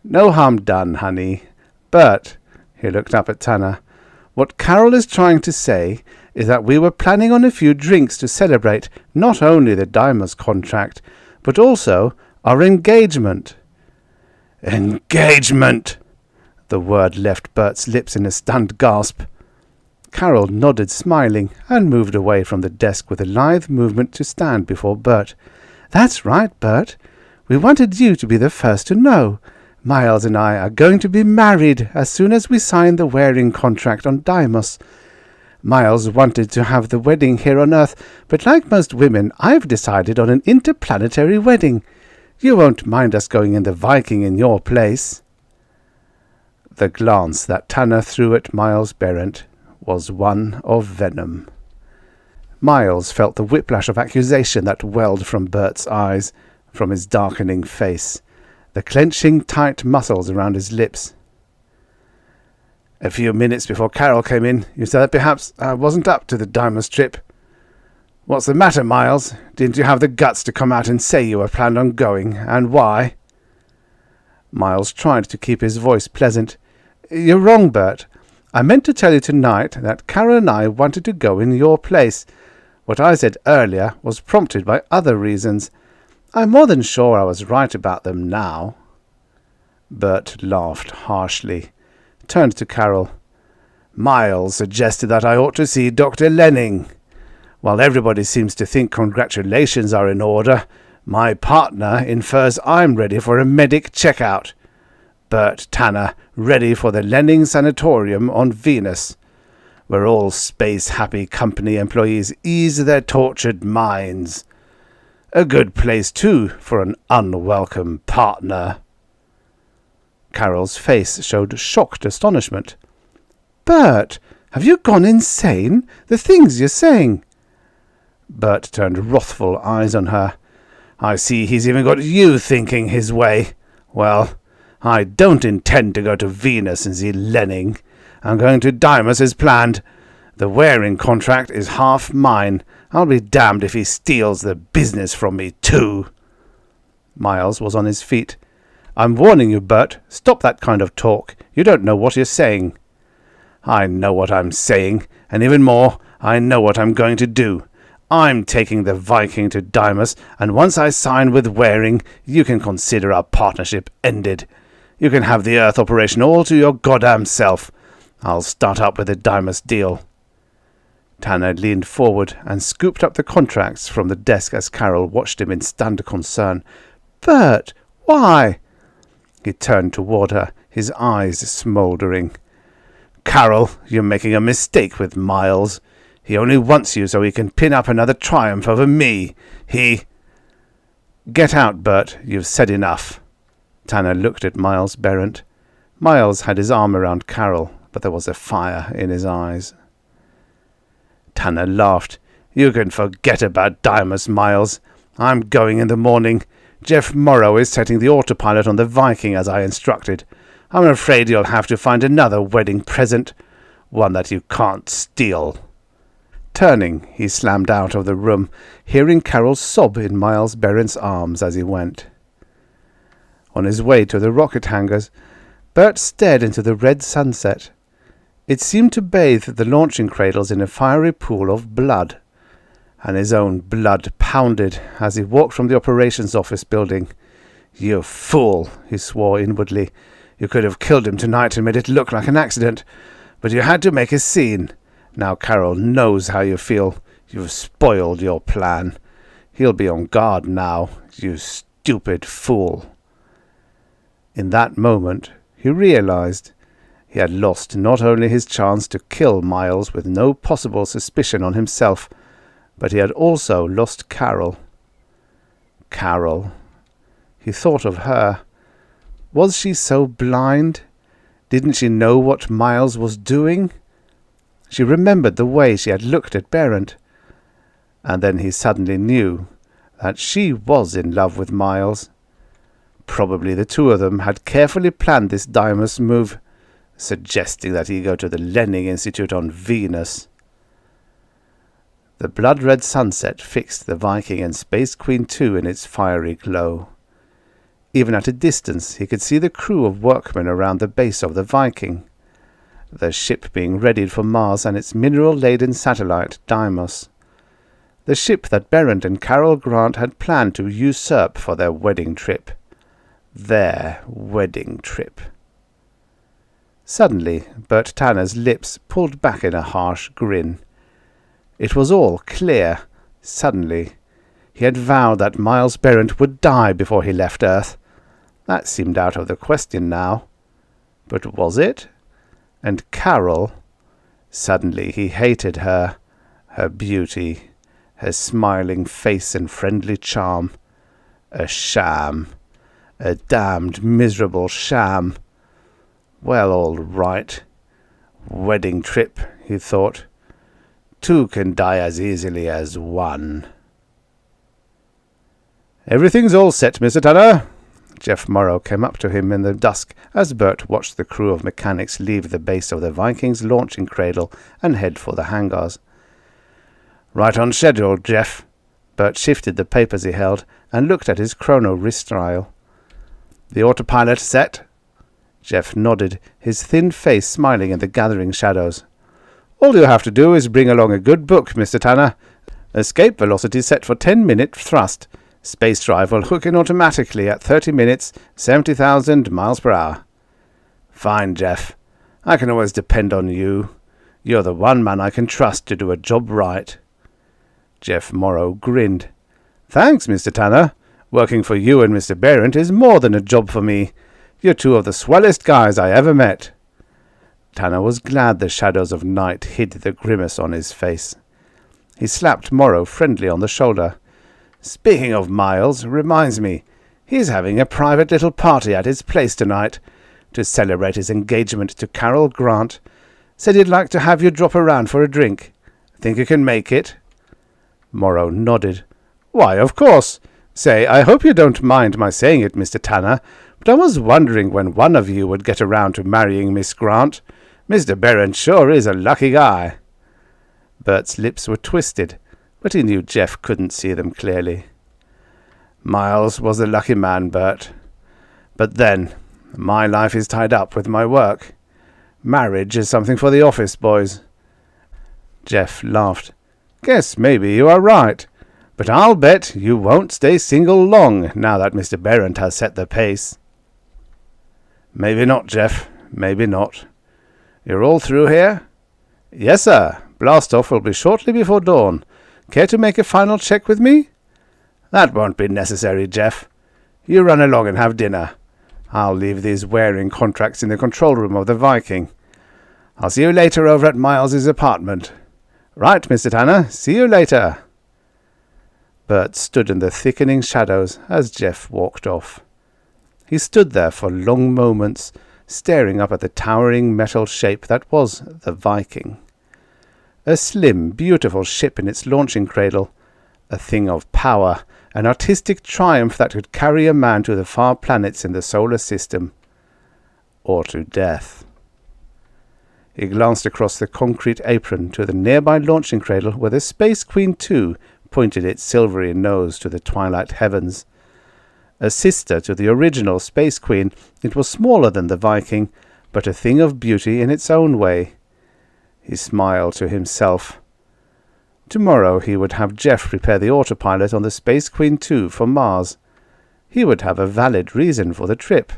"No harm done, honey. Bert," he looked up at Tanner, "what Carol is trying to say is that we were planning on a few drinks to celebrate not only the Dimas contract, but also our engagement." "Engagement!" The word left Bert's lips in a stunned gasp. Carol nodded, smiling, and moved away from the desk with a lithe movement to stand before Bert. "That's right, Bert. We wanted you to be the first to know. Miles and I are going to be married as soon as we sign the Waring contract on Dimas. Miles wanted to have the wedding here on Earth, but like most women, I've decided on an interplanetary wedding. You won't mind us going in the Viking in your place." The glance that Tanner threw at Miles Barrett was one of venom. Miles felt the whiplash of accusation that welled from Bert's eyes. from his darkening face, the clenching tight muscles around his lips. "A few minutes before Carol came in, you said that perhaps I wasn't up to the Dimer's trip. What's the matter, Miles? Didn't you have the guts to come out and say you were planning on going, and why?" Miles tried to keep his voice pleasant. "You're wrong, Bert. I meant to tell you tonight that Carol and I wanted to go in your place. What I said earlier was prompted by other reasons. I'm more than sure I was right about them now." Bert laughed harshly, turned to Carol. "Miles suggested that I ought to see Dr. Lenning. While everybody seems to think congratulations are in order, my partner infers I'm ready for a medic checkout. Bert Tanner, ready for the Lenning Sanatorium on Venus, where all space-happy company employees ease their tortured minds. A good place, too, for an unwelcome partner." Carol's face showed shocked astonishment. "Bert, have you gone insane? The things you're saying." Bert turned wrathful eyes on her. "I see he's even got you thinking his way. Well, I don't intend to go to Venus and see Lenning. I'm going to Dimas as planned. The wearing contract is half mine. I'll be damned if he steals the business from me, too." Miles was on his feet. "I'm warning you, Bert. Stop that kind of talk. You don't know what you're saying." "I know what I'm saying, and even more, I know what I'm going to do. I'm taking the Viking to Dimas, and once I sign with Waring, you can consider our partnership ended. You can have the Earth operation all to your goddamn self. I'll start up with the Dimas deal." Tanner leaned forward and scooped up the contracts from the desk as Carol watched him in stunned concern. "Bert, why?" He turned toward her, his eyes smouldering. "Carol, you're making a mistake with Miles. He only wants you so he can pin up another triumph over me. He—" "Get out, Bert. You've said enough." Tanner looked at Miles Barrett. Miles had his arm around Carol, but there was a fire in his eyes. Tanner laughed. "You can forget about Dimas, Miles. I'm going in the morning. Jeff Morrow is setting the autopilot on the Viking as I instructed. I'm afraid you'll have to find another wedding present, one that you can't steal." Turning, he slammed out of the room, hearing Carol sob in Miles Barrett's arms as he went. On his way to the rocket hangars, Bert stared into the red sunset. It seemed to bathe the launching cradles in a fiery pool of blood, and his own blood pounded as he walked from the operations office building. "You fool," he swore inwardly. "You could have killed him tonight and made it look like an accident, but you had to make a scene. Now Carol knows how you feel. You've spoiled your plan. He'll be on guard now, you stupid fool." In that moment, he realized he had lost not only his chance to kill Miles with no possible suspicion on himself, but he had also lost Carol. Carol. He thought of her. Was she so blind? Didn't she know what Miles was doing? She remembered the way she had looked at Barrett. And then he suddenly knew that she was in love with Miles. Probably the two of them had carefully planned this Dimas move, suggesting that he go to the Lenning Institute on Venus. The blood-red sunset fixed the Viking and Space Queen II in its fiery glow. Even at a distance he could see the crew of workmen around the base of the Viking, the ship being readied for Mars and its mineral-laden satellite, Deimos, the ship that Barrett and Carol Grant had planned to usurp for their wedding trip. Their wedding trip. Suddenly, Bert Tanner's lips pulled back in a harsh grin. It was all clear. Suddenly, he had vowed that Miles Barrett would die before he left Earth. That seemed out of the question now. But was it? And Carol? Suddenly he hated her, her beauty, her smiling face and friendly charm. A sham. A damned miserable sham. Well, all right. Wedding trip, he thought. Two can die as easily as one. "Everything's all set, Mr. Tanner." Jeff Morrow came up to him in the dusk as Bert watched the crew of mechanics leave the base of the Viking's launching cradle and head for the hangars. "Right on schedule, Jeff." Bert shifted the papers he held and looked at his chrono wrist dial. "The autopilot set?" Jeff nodded, his thin face smiling in the gathering shadows. "All you have to do is bring along a good book, Mr. Tanner. Escape velocity set for 10-minute thrust. Space drive will hook in automatically at 30 minutes, 70,000 miles per hour." "Fine, Jeff. I can always depend on you. You're the one man I can trust to do a job right." Jeff Morrow grinned. "Thanks, Mr. Tanner. Working for you and Mr. Barrett is more than a job for me. You're two of the swellest guys I ever met." Tanner was glad the shadows of night hid the grimace on his face. He slapped Morrow friendly on the shoulder. "Speaking of Miles, reminds me, he's having a private little party at his place tonight to celebrate his engagement to Carol Grant. Said he'd like to have you drop around for a drink. Think you can make it?" Morrow nodded. "Why, of course. Say, I hope you don't mind my saying it, Mr. Tanner, but I was wondering when one of you would get around to marrying Miss Grant. Mr. Barrett sure is a lucky guy." Bert's lips were twisted, but he knew Jeff couldn't see them clearly. "Miles was the lucky man, Bert. But then, my life is tied up with my work. Marriage is something for the office boys." Jeff laughed. "Guess maybe you are right. But I'll bet you won't stay single long now that Mr. Barrett has set the pace." "Maybe not, Jeff. Maybe not. You're all through here?" "Yes, sir. Blast-off will be shortly before dawn. Care to make a final check with me?" "That won't be necessary, Jeff. You run along and have dinner. I'll leave these wearing contracts in the control room of the Viking. I'll see you later over at Miles's apartment." "Right, Mr. Tanner. See you later." Bert stood in the thickening shadows as Jeff walked off. He stood there for long moments, staring up at the towering metal shape that was the Viking. A slim, beautiful ship in its launching cradle, a thing of power, an artistic triumph that could carry a man to the far planets in the solar system, or to death. He glanced across the concrete apron to the nearby launching cradle where the Space Queen II pointed its silvery nose to the twilight heavens. A sister to the original Space Queen, it was smaller than the Viking, but a thing of beauty in its own way. He smiled to himself. Tomorrow he would have Jeff prepare the autopilot on the Space Queen II for Mars. He would have a valid reason for the trip.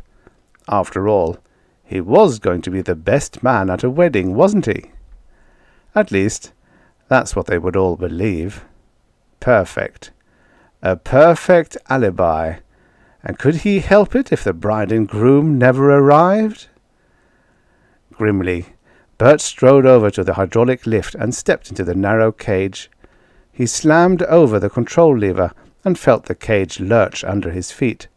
After all, he was going to be the best man at a wedding, wasn't he? At least, that's what they would all believe. Perfect. A perfect alibi. And could he help it if the bride and groom never arrived? Grimly, Bert strode over to the hydraulic lift and stepped into the narrow cage. He slammed over the control lever and felt the cage lurch under his feet.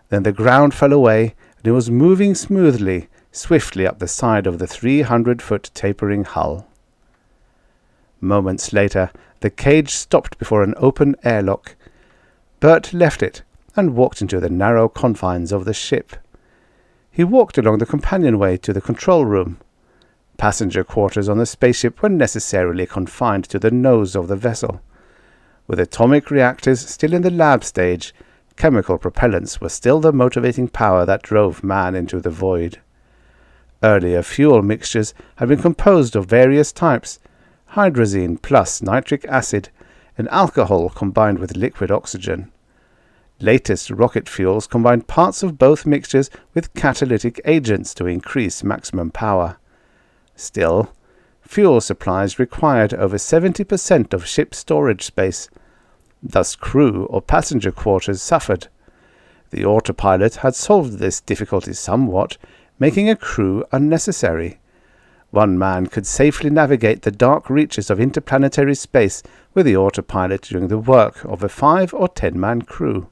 Then the ground fell away, and he was moving smoothly, swiftly up the side of the 300-foot tapering hull. Moments later, the cage stopped before an open airlock. Bert left it and walked into the narrow confines of the ship. He walked along the companionway to the control room. Passenger quarters on the spaceship were necessarily confined to the nose of the vessel. With atomic reactors still in the lab stage, chemical propellants were still the motivating power that drove man into the void. Earlier fuel mixtures had been composed of various types, hydrazine plus nitric acid, and alcohol combined with liquid oxygen. Latest rocket fuels combined parts of both mixtures with catalytic agents to increase maximum power. Still, fuel supplies required over 70% of ship storage space. Thus crew or passenger quarters suffered. The autopilot had solved this difficulty somewhat, making a crew unnecessary. One man could safely navigate the dark reaches of interplanetary space with the autopilot doing the work of a 5 or 10-man crew.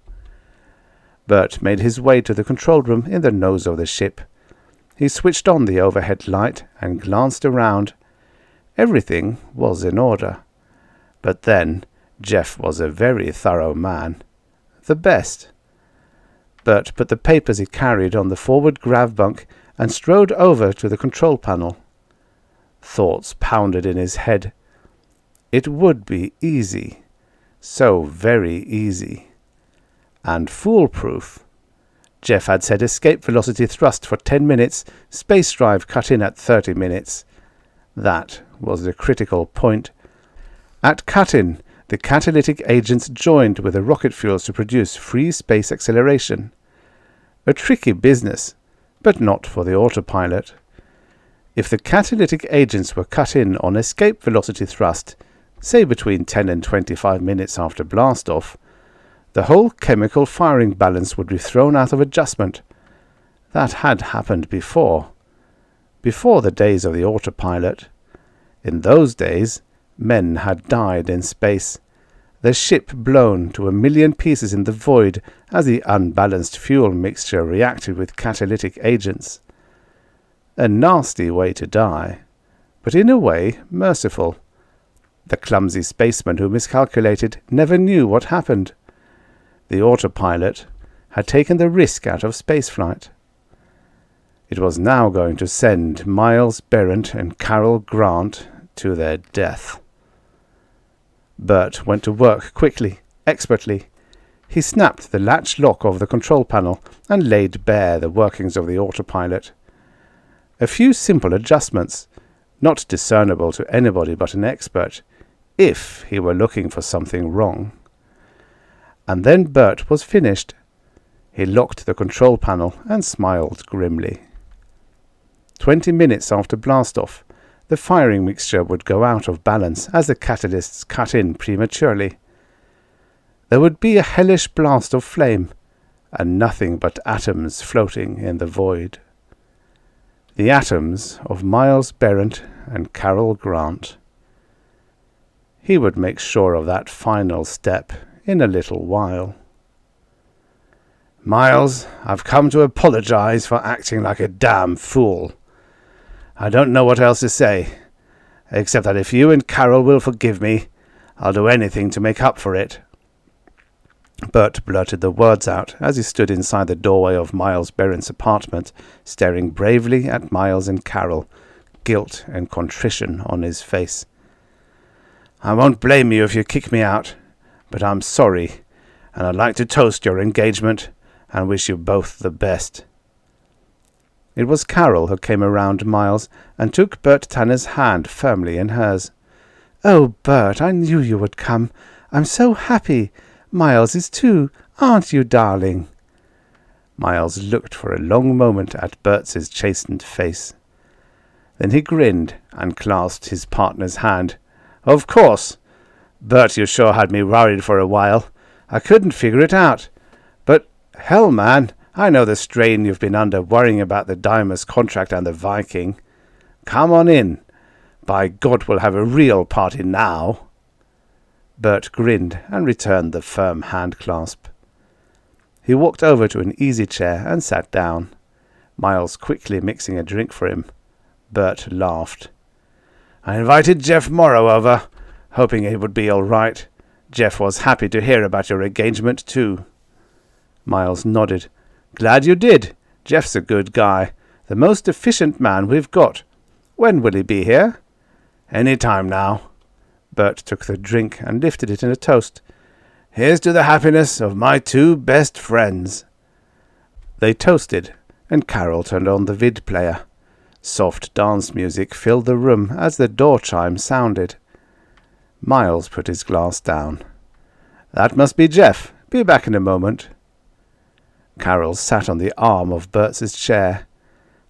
Bert made his way to the control room in the nose of the ship. He switched on the overhead light and glanced around. Everything was in order. But then, Jeff was a very thorough man. the best. Bert put the papers he carried on the forward grav bunk and strode over to the control panel. Thoughts pounded in his head. It would be easy. So very easy. And foolproof. Jeff had said escape velocity thrust for 10 minutes, space drive cut in at 30 minutes. That was the critical point. At cut-in, the catalytic agents joined with the rocket fuels to produce free space acceleration. A tricky business, but not for the autopilot. If the catalytic agents were cut in on escape velocity thrust, say between 10 and 25 minutes after blastoff, the whole chemical firing balance would be thrown out of adjustment. That had happened before the days of the autopilot. In those days, men had died in space, the ship blown to 1,000,000 pieces in the void as the unbalanced fuel mixture reacted with catalytic agents. A nasty way to die, but in a way merciful. The clumsy spaceman who miscalculated never knew what happened. The autopilot had taken the risk out of spaceflight. It was now going to send Miles Barrett and Carol Grant to their death. Bert went to work quickly, expertly. He snapped the latch lock of the control panel and laid bare the workings of the autopilot. A few simple adjustments, not discernible to anybody but an expert, if he were looking for something wrong. And then Bert was finished. He locked the control panel and smiled grimly. 20 minutes after blastoff, the firing mixture would go out of balance as the catalysts cut in prematurely. There would be a hellish blast of flame, and nothing but atoms floating in the void. The atoms of Miles Barrett and Carol Grant. He would make sure of that final step in a little while. "Miles, I've come to apologize for acting like a damn fool. I don't know what else to say, except that if you and Carol will forgive me, I'll do anything to make up for it." Bert blurted the words out as he stood inside the doorway of Miles Barrett's apartment, staring bravely at Miles and Carol, guilt and contrition on his face. "I won't blame you if you kick me out, but I'm sorry, and I'd like to toast your engagement and wish you both the best." It was Carol who came around Miles and took Bert Tanner's hand firmly in hers. "Oh, Bert, I knew you would come. I'm so happy. Miles is too, aren't you, darling?" Miles looked for a long moment at Bert's chastened face. Then he grinned and clasped his partner's hand. "Of course. Bert, you sure had me worried for a while. I couldn't figure it out. But, hell, man, I know the strain you've been under worrying about the Dimers contract and the Viking. Come on in. By God, we'll have a real party now." Bert grinned and returned the firm hand clasp. He walked over to an easy chair and sat down, Miles quickly mixing a drink for him. Bert laughed. "I invited Jeff Morrow over, hoping it would be all right. Jeff was happy to hear about your engagement, too." Miles nodded. "Glad you did. Jeff's a good guy. The most efficient man we've got. When will he be here?" "Any time now." Bert took the drink and lifted it in a toast. "Here's to the happiness of my two best friends." They toasted, and Carol turned on the vid player. Soft dance music filled the room as the door chime sounded. Miles put his glass down. "That must be Jeff. Be back in a moment." Carol sat on the arm of Bert's chair.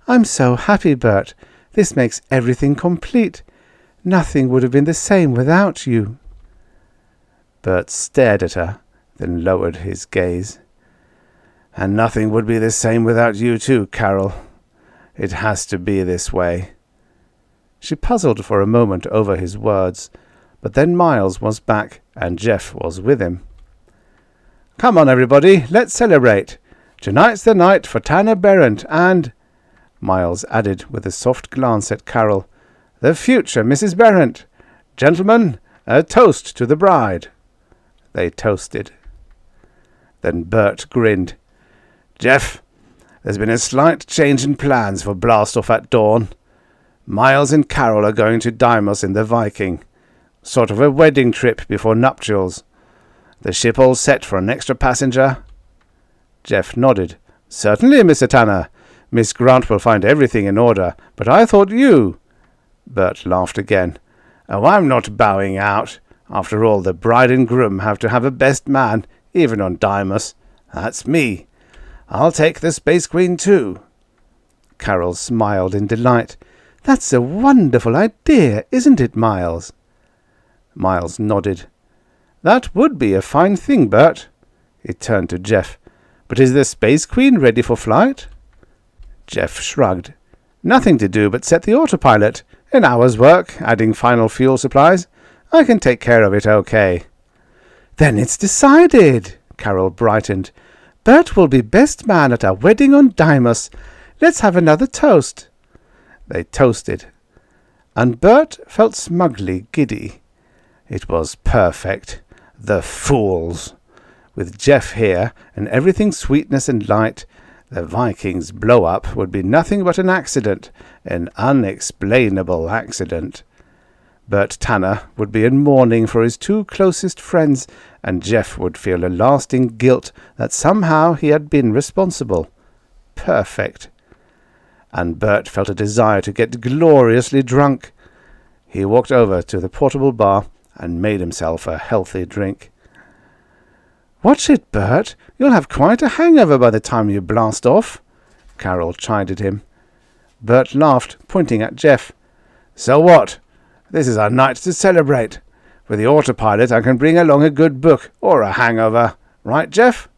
"I'm so happy, Bert. This makes everything complete. Nothing would have been the same without you." Bert stared at her, then lowered his gaze. "And nothing would be the same without you too, Carol. It has to be this way." She puzzled for a moment over his words, but then Miles was back, and Jeff was with him. "Come on, everybody, let's celebrate. Tonight's the night for Tanner Barrett and," Miles added with a soft glance at Carol, "the future Mrs. Barrett. Gentlemen, a toast to the bride." They toasted. Then Bert grinned. "Jeff, there's been a slight change in plans for blast-off at dawn. Miles and Carol are going to Deimos in the Viking. Sort of a wedding trip before nuptials. The ship all set for an extra passenger?" Jeff nodded. "Certainly, Mr. Tanner. Miss Grant will find everything in order, but I thought you—" Bert laughed again. "Oh, I'm not bowing out. After all, the bride and groom have to have a best man, even on Deimos. That's me. I'll take the Space Queen too." Carol smiled in delight. "That's a wonderful idea, isn't it, Miles?" Miles nodded. "That would be a fine thing, Bert." He turned to Jeff. "But is the Space Queen ready for flight?" Jeff shrugged. "Nothing to do but set the autopilot. An hour's work, adding final fuel supplies. I can take care of it okay." "Then it's decided." Carol brightened. "Bert will be best man at our wedding on Deimos. Let's have another toast." They toasted, and Bert felt smugly giddy. It was perfect. The fools! With Jeff here, and everything sweetness and light, the Vikings' blow-up would be nothing but an accident, an unexplainable accident. Bert Tanner would be in mourning for his two closest friends, and Jeff would feel a lasting guilt that somehow he had been responsible. Perfect. And Bert felt a desire to get gloriously drunk. He walked over to the portable bar and made himself a healthy drink. "Watch it, Bert. You'll have quite a hangover by the time you blast off," Carol chided him. Bert laughed, pointing at Jeff. "So what? This is our night to celebrate. With the autopilot I can bring along a good book or a hangover. Right, Jeff?"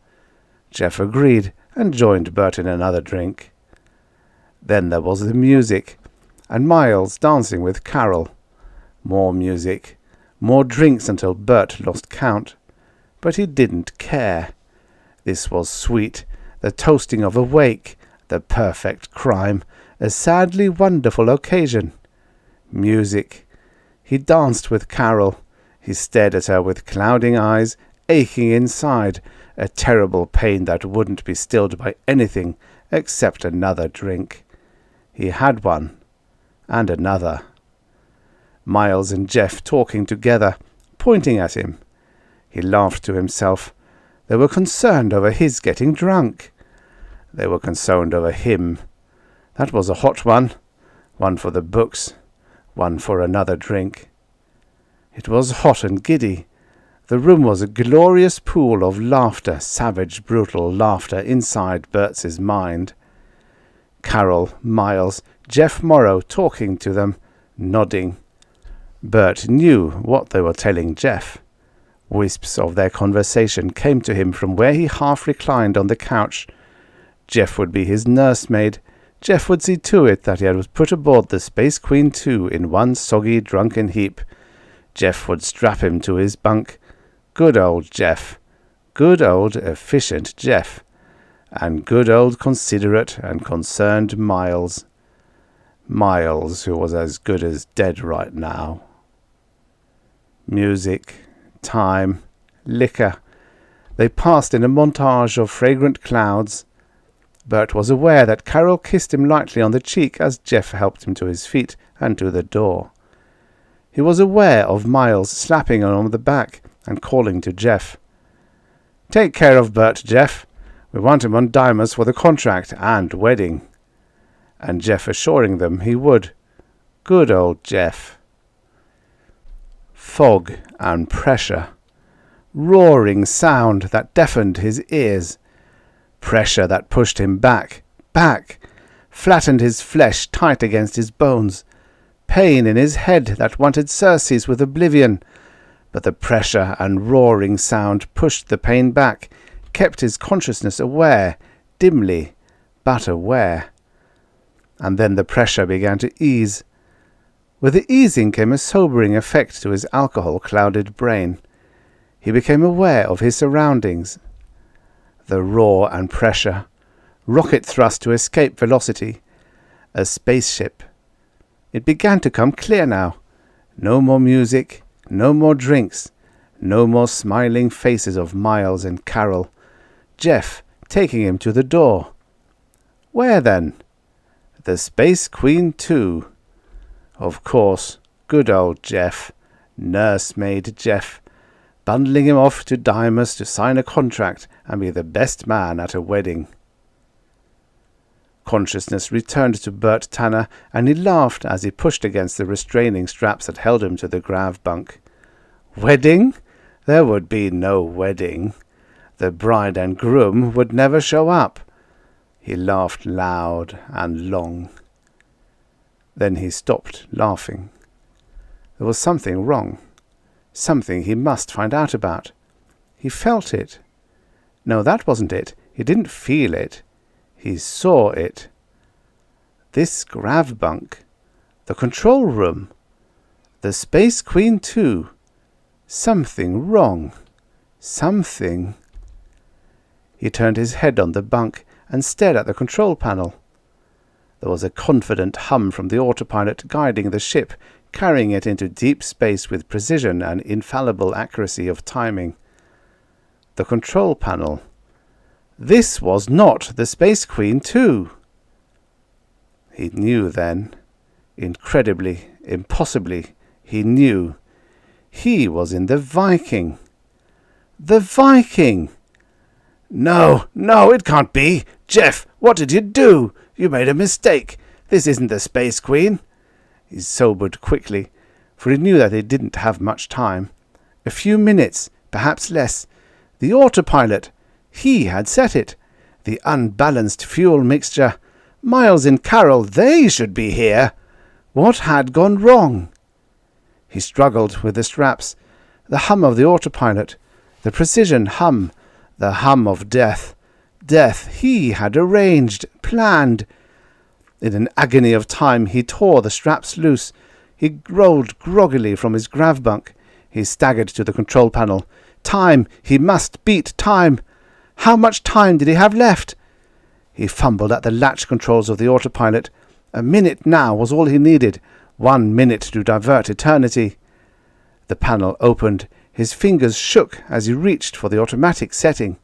Jeff agreed and joined Bert in another drink. Then there was the music, and Miles dancing with Carol. More music, more drinks until Bert lost count. But he didn't care. This was sweet, the toasting of a wake, the perfect crime, a sadly wonderful occasion. Music. He danced with Carol. He stared at her with clouding eyes, aching inside, a terrible pain that wouldn't be stilled by anything except another drink. He had one, and another. Miles and Jeff talking together, pointing at him. He laughed to himself. They were concerned over his getting drunk. They were concerned over him. That was a hot one. One for the books, one for another drink. It was hot and giddy. The room was a glorious pool of laughter, savage, brutal laughter inside Bert's mind. Carol, Miles, Jeff Morrow talking to them, nodding. Bert knew what they were telling Jeff. Wisps of their conversation came to him from where he half reclined on the couch. Jeff would be his nursemaid. Jeff would see to it that he was put aboard the Space Queen 2 in one soggy, drunken heap. Jeff would strap him to his bunk. Good old Jeff. Good old, efficient Jeff. And good old considerate and concerned Miles. Miles, who was as good as dead right now. Music, time, liquor. They passed in a montage of fragrant clouds. Bert was aware that Carol kissed him lightly on the cheek as Jeff helped him to his feet and to the door. He was aware of Miles slapping him on the back and calling to Jeff. "Take care of Bert, Jeff. We want him on Deimos for the contract and wedding." And Jeff assuring them he would. Good old Jeff. Fog and pressure. Roaring sound that deafened his ears. Pressure that pushed him back, flattened his flesh tight against his bones. Pain in his head that wanted surcease with oblivion. But the pressure and roaring sound pushed the pain back, kept his consciousness aware, dimly, but aware. And then the pressure began to ease. With the easing came a sobering effect to his alcohol-clouded brain. He became aware of his surroundings. The roar and pressure. Rocket thrust to escape velocity. A spaceship. It began to come clear now. No more music, no more drinks, no more smiling faces of Miles and Carol. Jeff taking him to the door. Where then? The Space Queen too. Of course, good old Jeff, nursemaid Jeff, bundling him off to Dymas to sign a contract and be the best man at a wedding. Consciousness returned to Bert Tanner, and he laughed as he pushed against the restraining straps that held him to the grav bunk. Wedding? There would be no wedding. The bride and groom would never show up. He laughed loud and long. Then he stopped laughing. There was something wrong. Something he must find out about. He felt it. No, that wasn't it. He didn't feel it. He saw it. This grav bunk. The control room. The Space Queen too. Something wrong. Something. He turned his head on the bunk and stared at the control panel. There was a confident hum from the autopilot guiding the ship, carrying it into deep space with precision and infallible accuracy of timing. The control panel. This was not the Space Queen too. He knew then. Incredibly, impossibly, he knew. He was in the Viking. The Viking! No, it can't be. Jeff, what did you do? You made a mistake. This isn't the Space Queen. He sobered quickly, for he knew that they didn't have much time. A few minutes, perhaps less. The autopilot. He had set it. The unbalanced fuel mixture. Miles and Carol, they should be here. What had gone wrong? He struggled with the straps. The hum of the autopilot. The precision hum. The hum of death. Death he had arranged, planned. In an agony of time he tore the straps loose. He rolled groggily from his grav bunk. He staggered to the control panel. Time! He must beat time! How much time did he have left? He fumbled at the latch controls of the autopilot. A minute now was all he needed. 1 minute to divert eternity. The panel opened. His fingers shook as he reached for the automatic setting.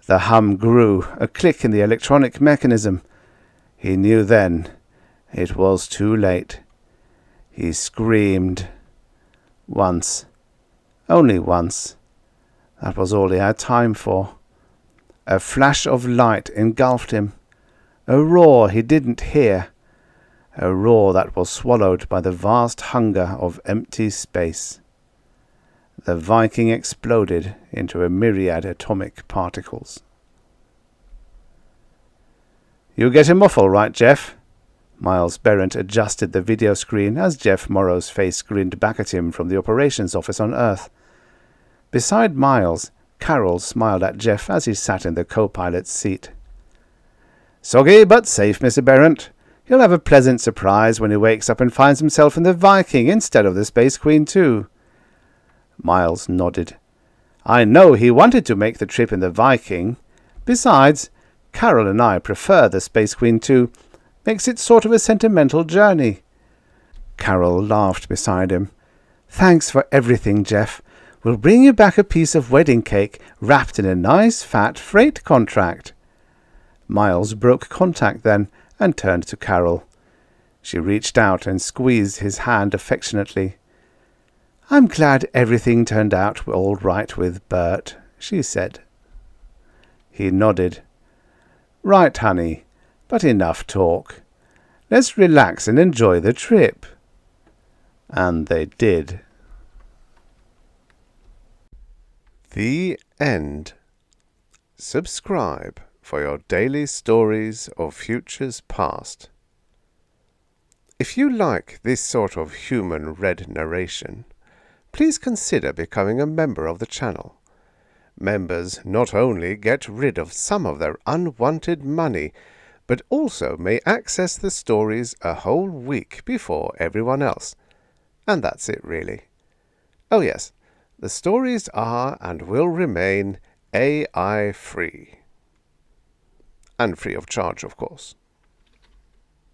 The hum grew, a click in the electronic mechanism. He knew then. It was too late. He screamed. Once. Only once. That was all he had time for. A flash of light engulfed him. A roar he didn't hear. A roar that was swallowed by the vast hunger of empty space. The Viking exploded into a myriad atomic particles. You get him off all right, Jeff? Miles Barrett adjusted the video screen as Jeff Morrow's face grinned back at him from the operations office on Earth. Beside Miles, Carol smiled at Jeff as he sat in the co-pilot's seat. Soggy but safe, Mr. Barrett. He'll have a pleasant surprise when he wakes up and finds himself in the Viking instead of the Space Queen too. Miles nodded. I know he wanted to make the trip in the Viking. Besides, Carol and I prefer the Space Queen too. Makes it sort of a sentimental journey. Carol laughed beside him. Thanks for everything, Jeff. We'll bring you back a piece of wedding cake wrapped in a nice fat freight contract. Miles broke contact then and turned to Carol. She reached out and squeezed his hand affectionately. I'm glad everything turned out all right with Bert, she said. He nodded. Right, honey, but enough talk. Let's relax and enjoy the trip. And they did. The end. Subscribe for your daily stories of futures past. If you like this sort of human read narration, please consider becoming a member of the channel. Members not only get rid of some of their unwanted money, but also may access the stories a whole week before everyone else. And that's it, really. Oh yes, the stories are and will remain AI free. And free of charge, of course.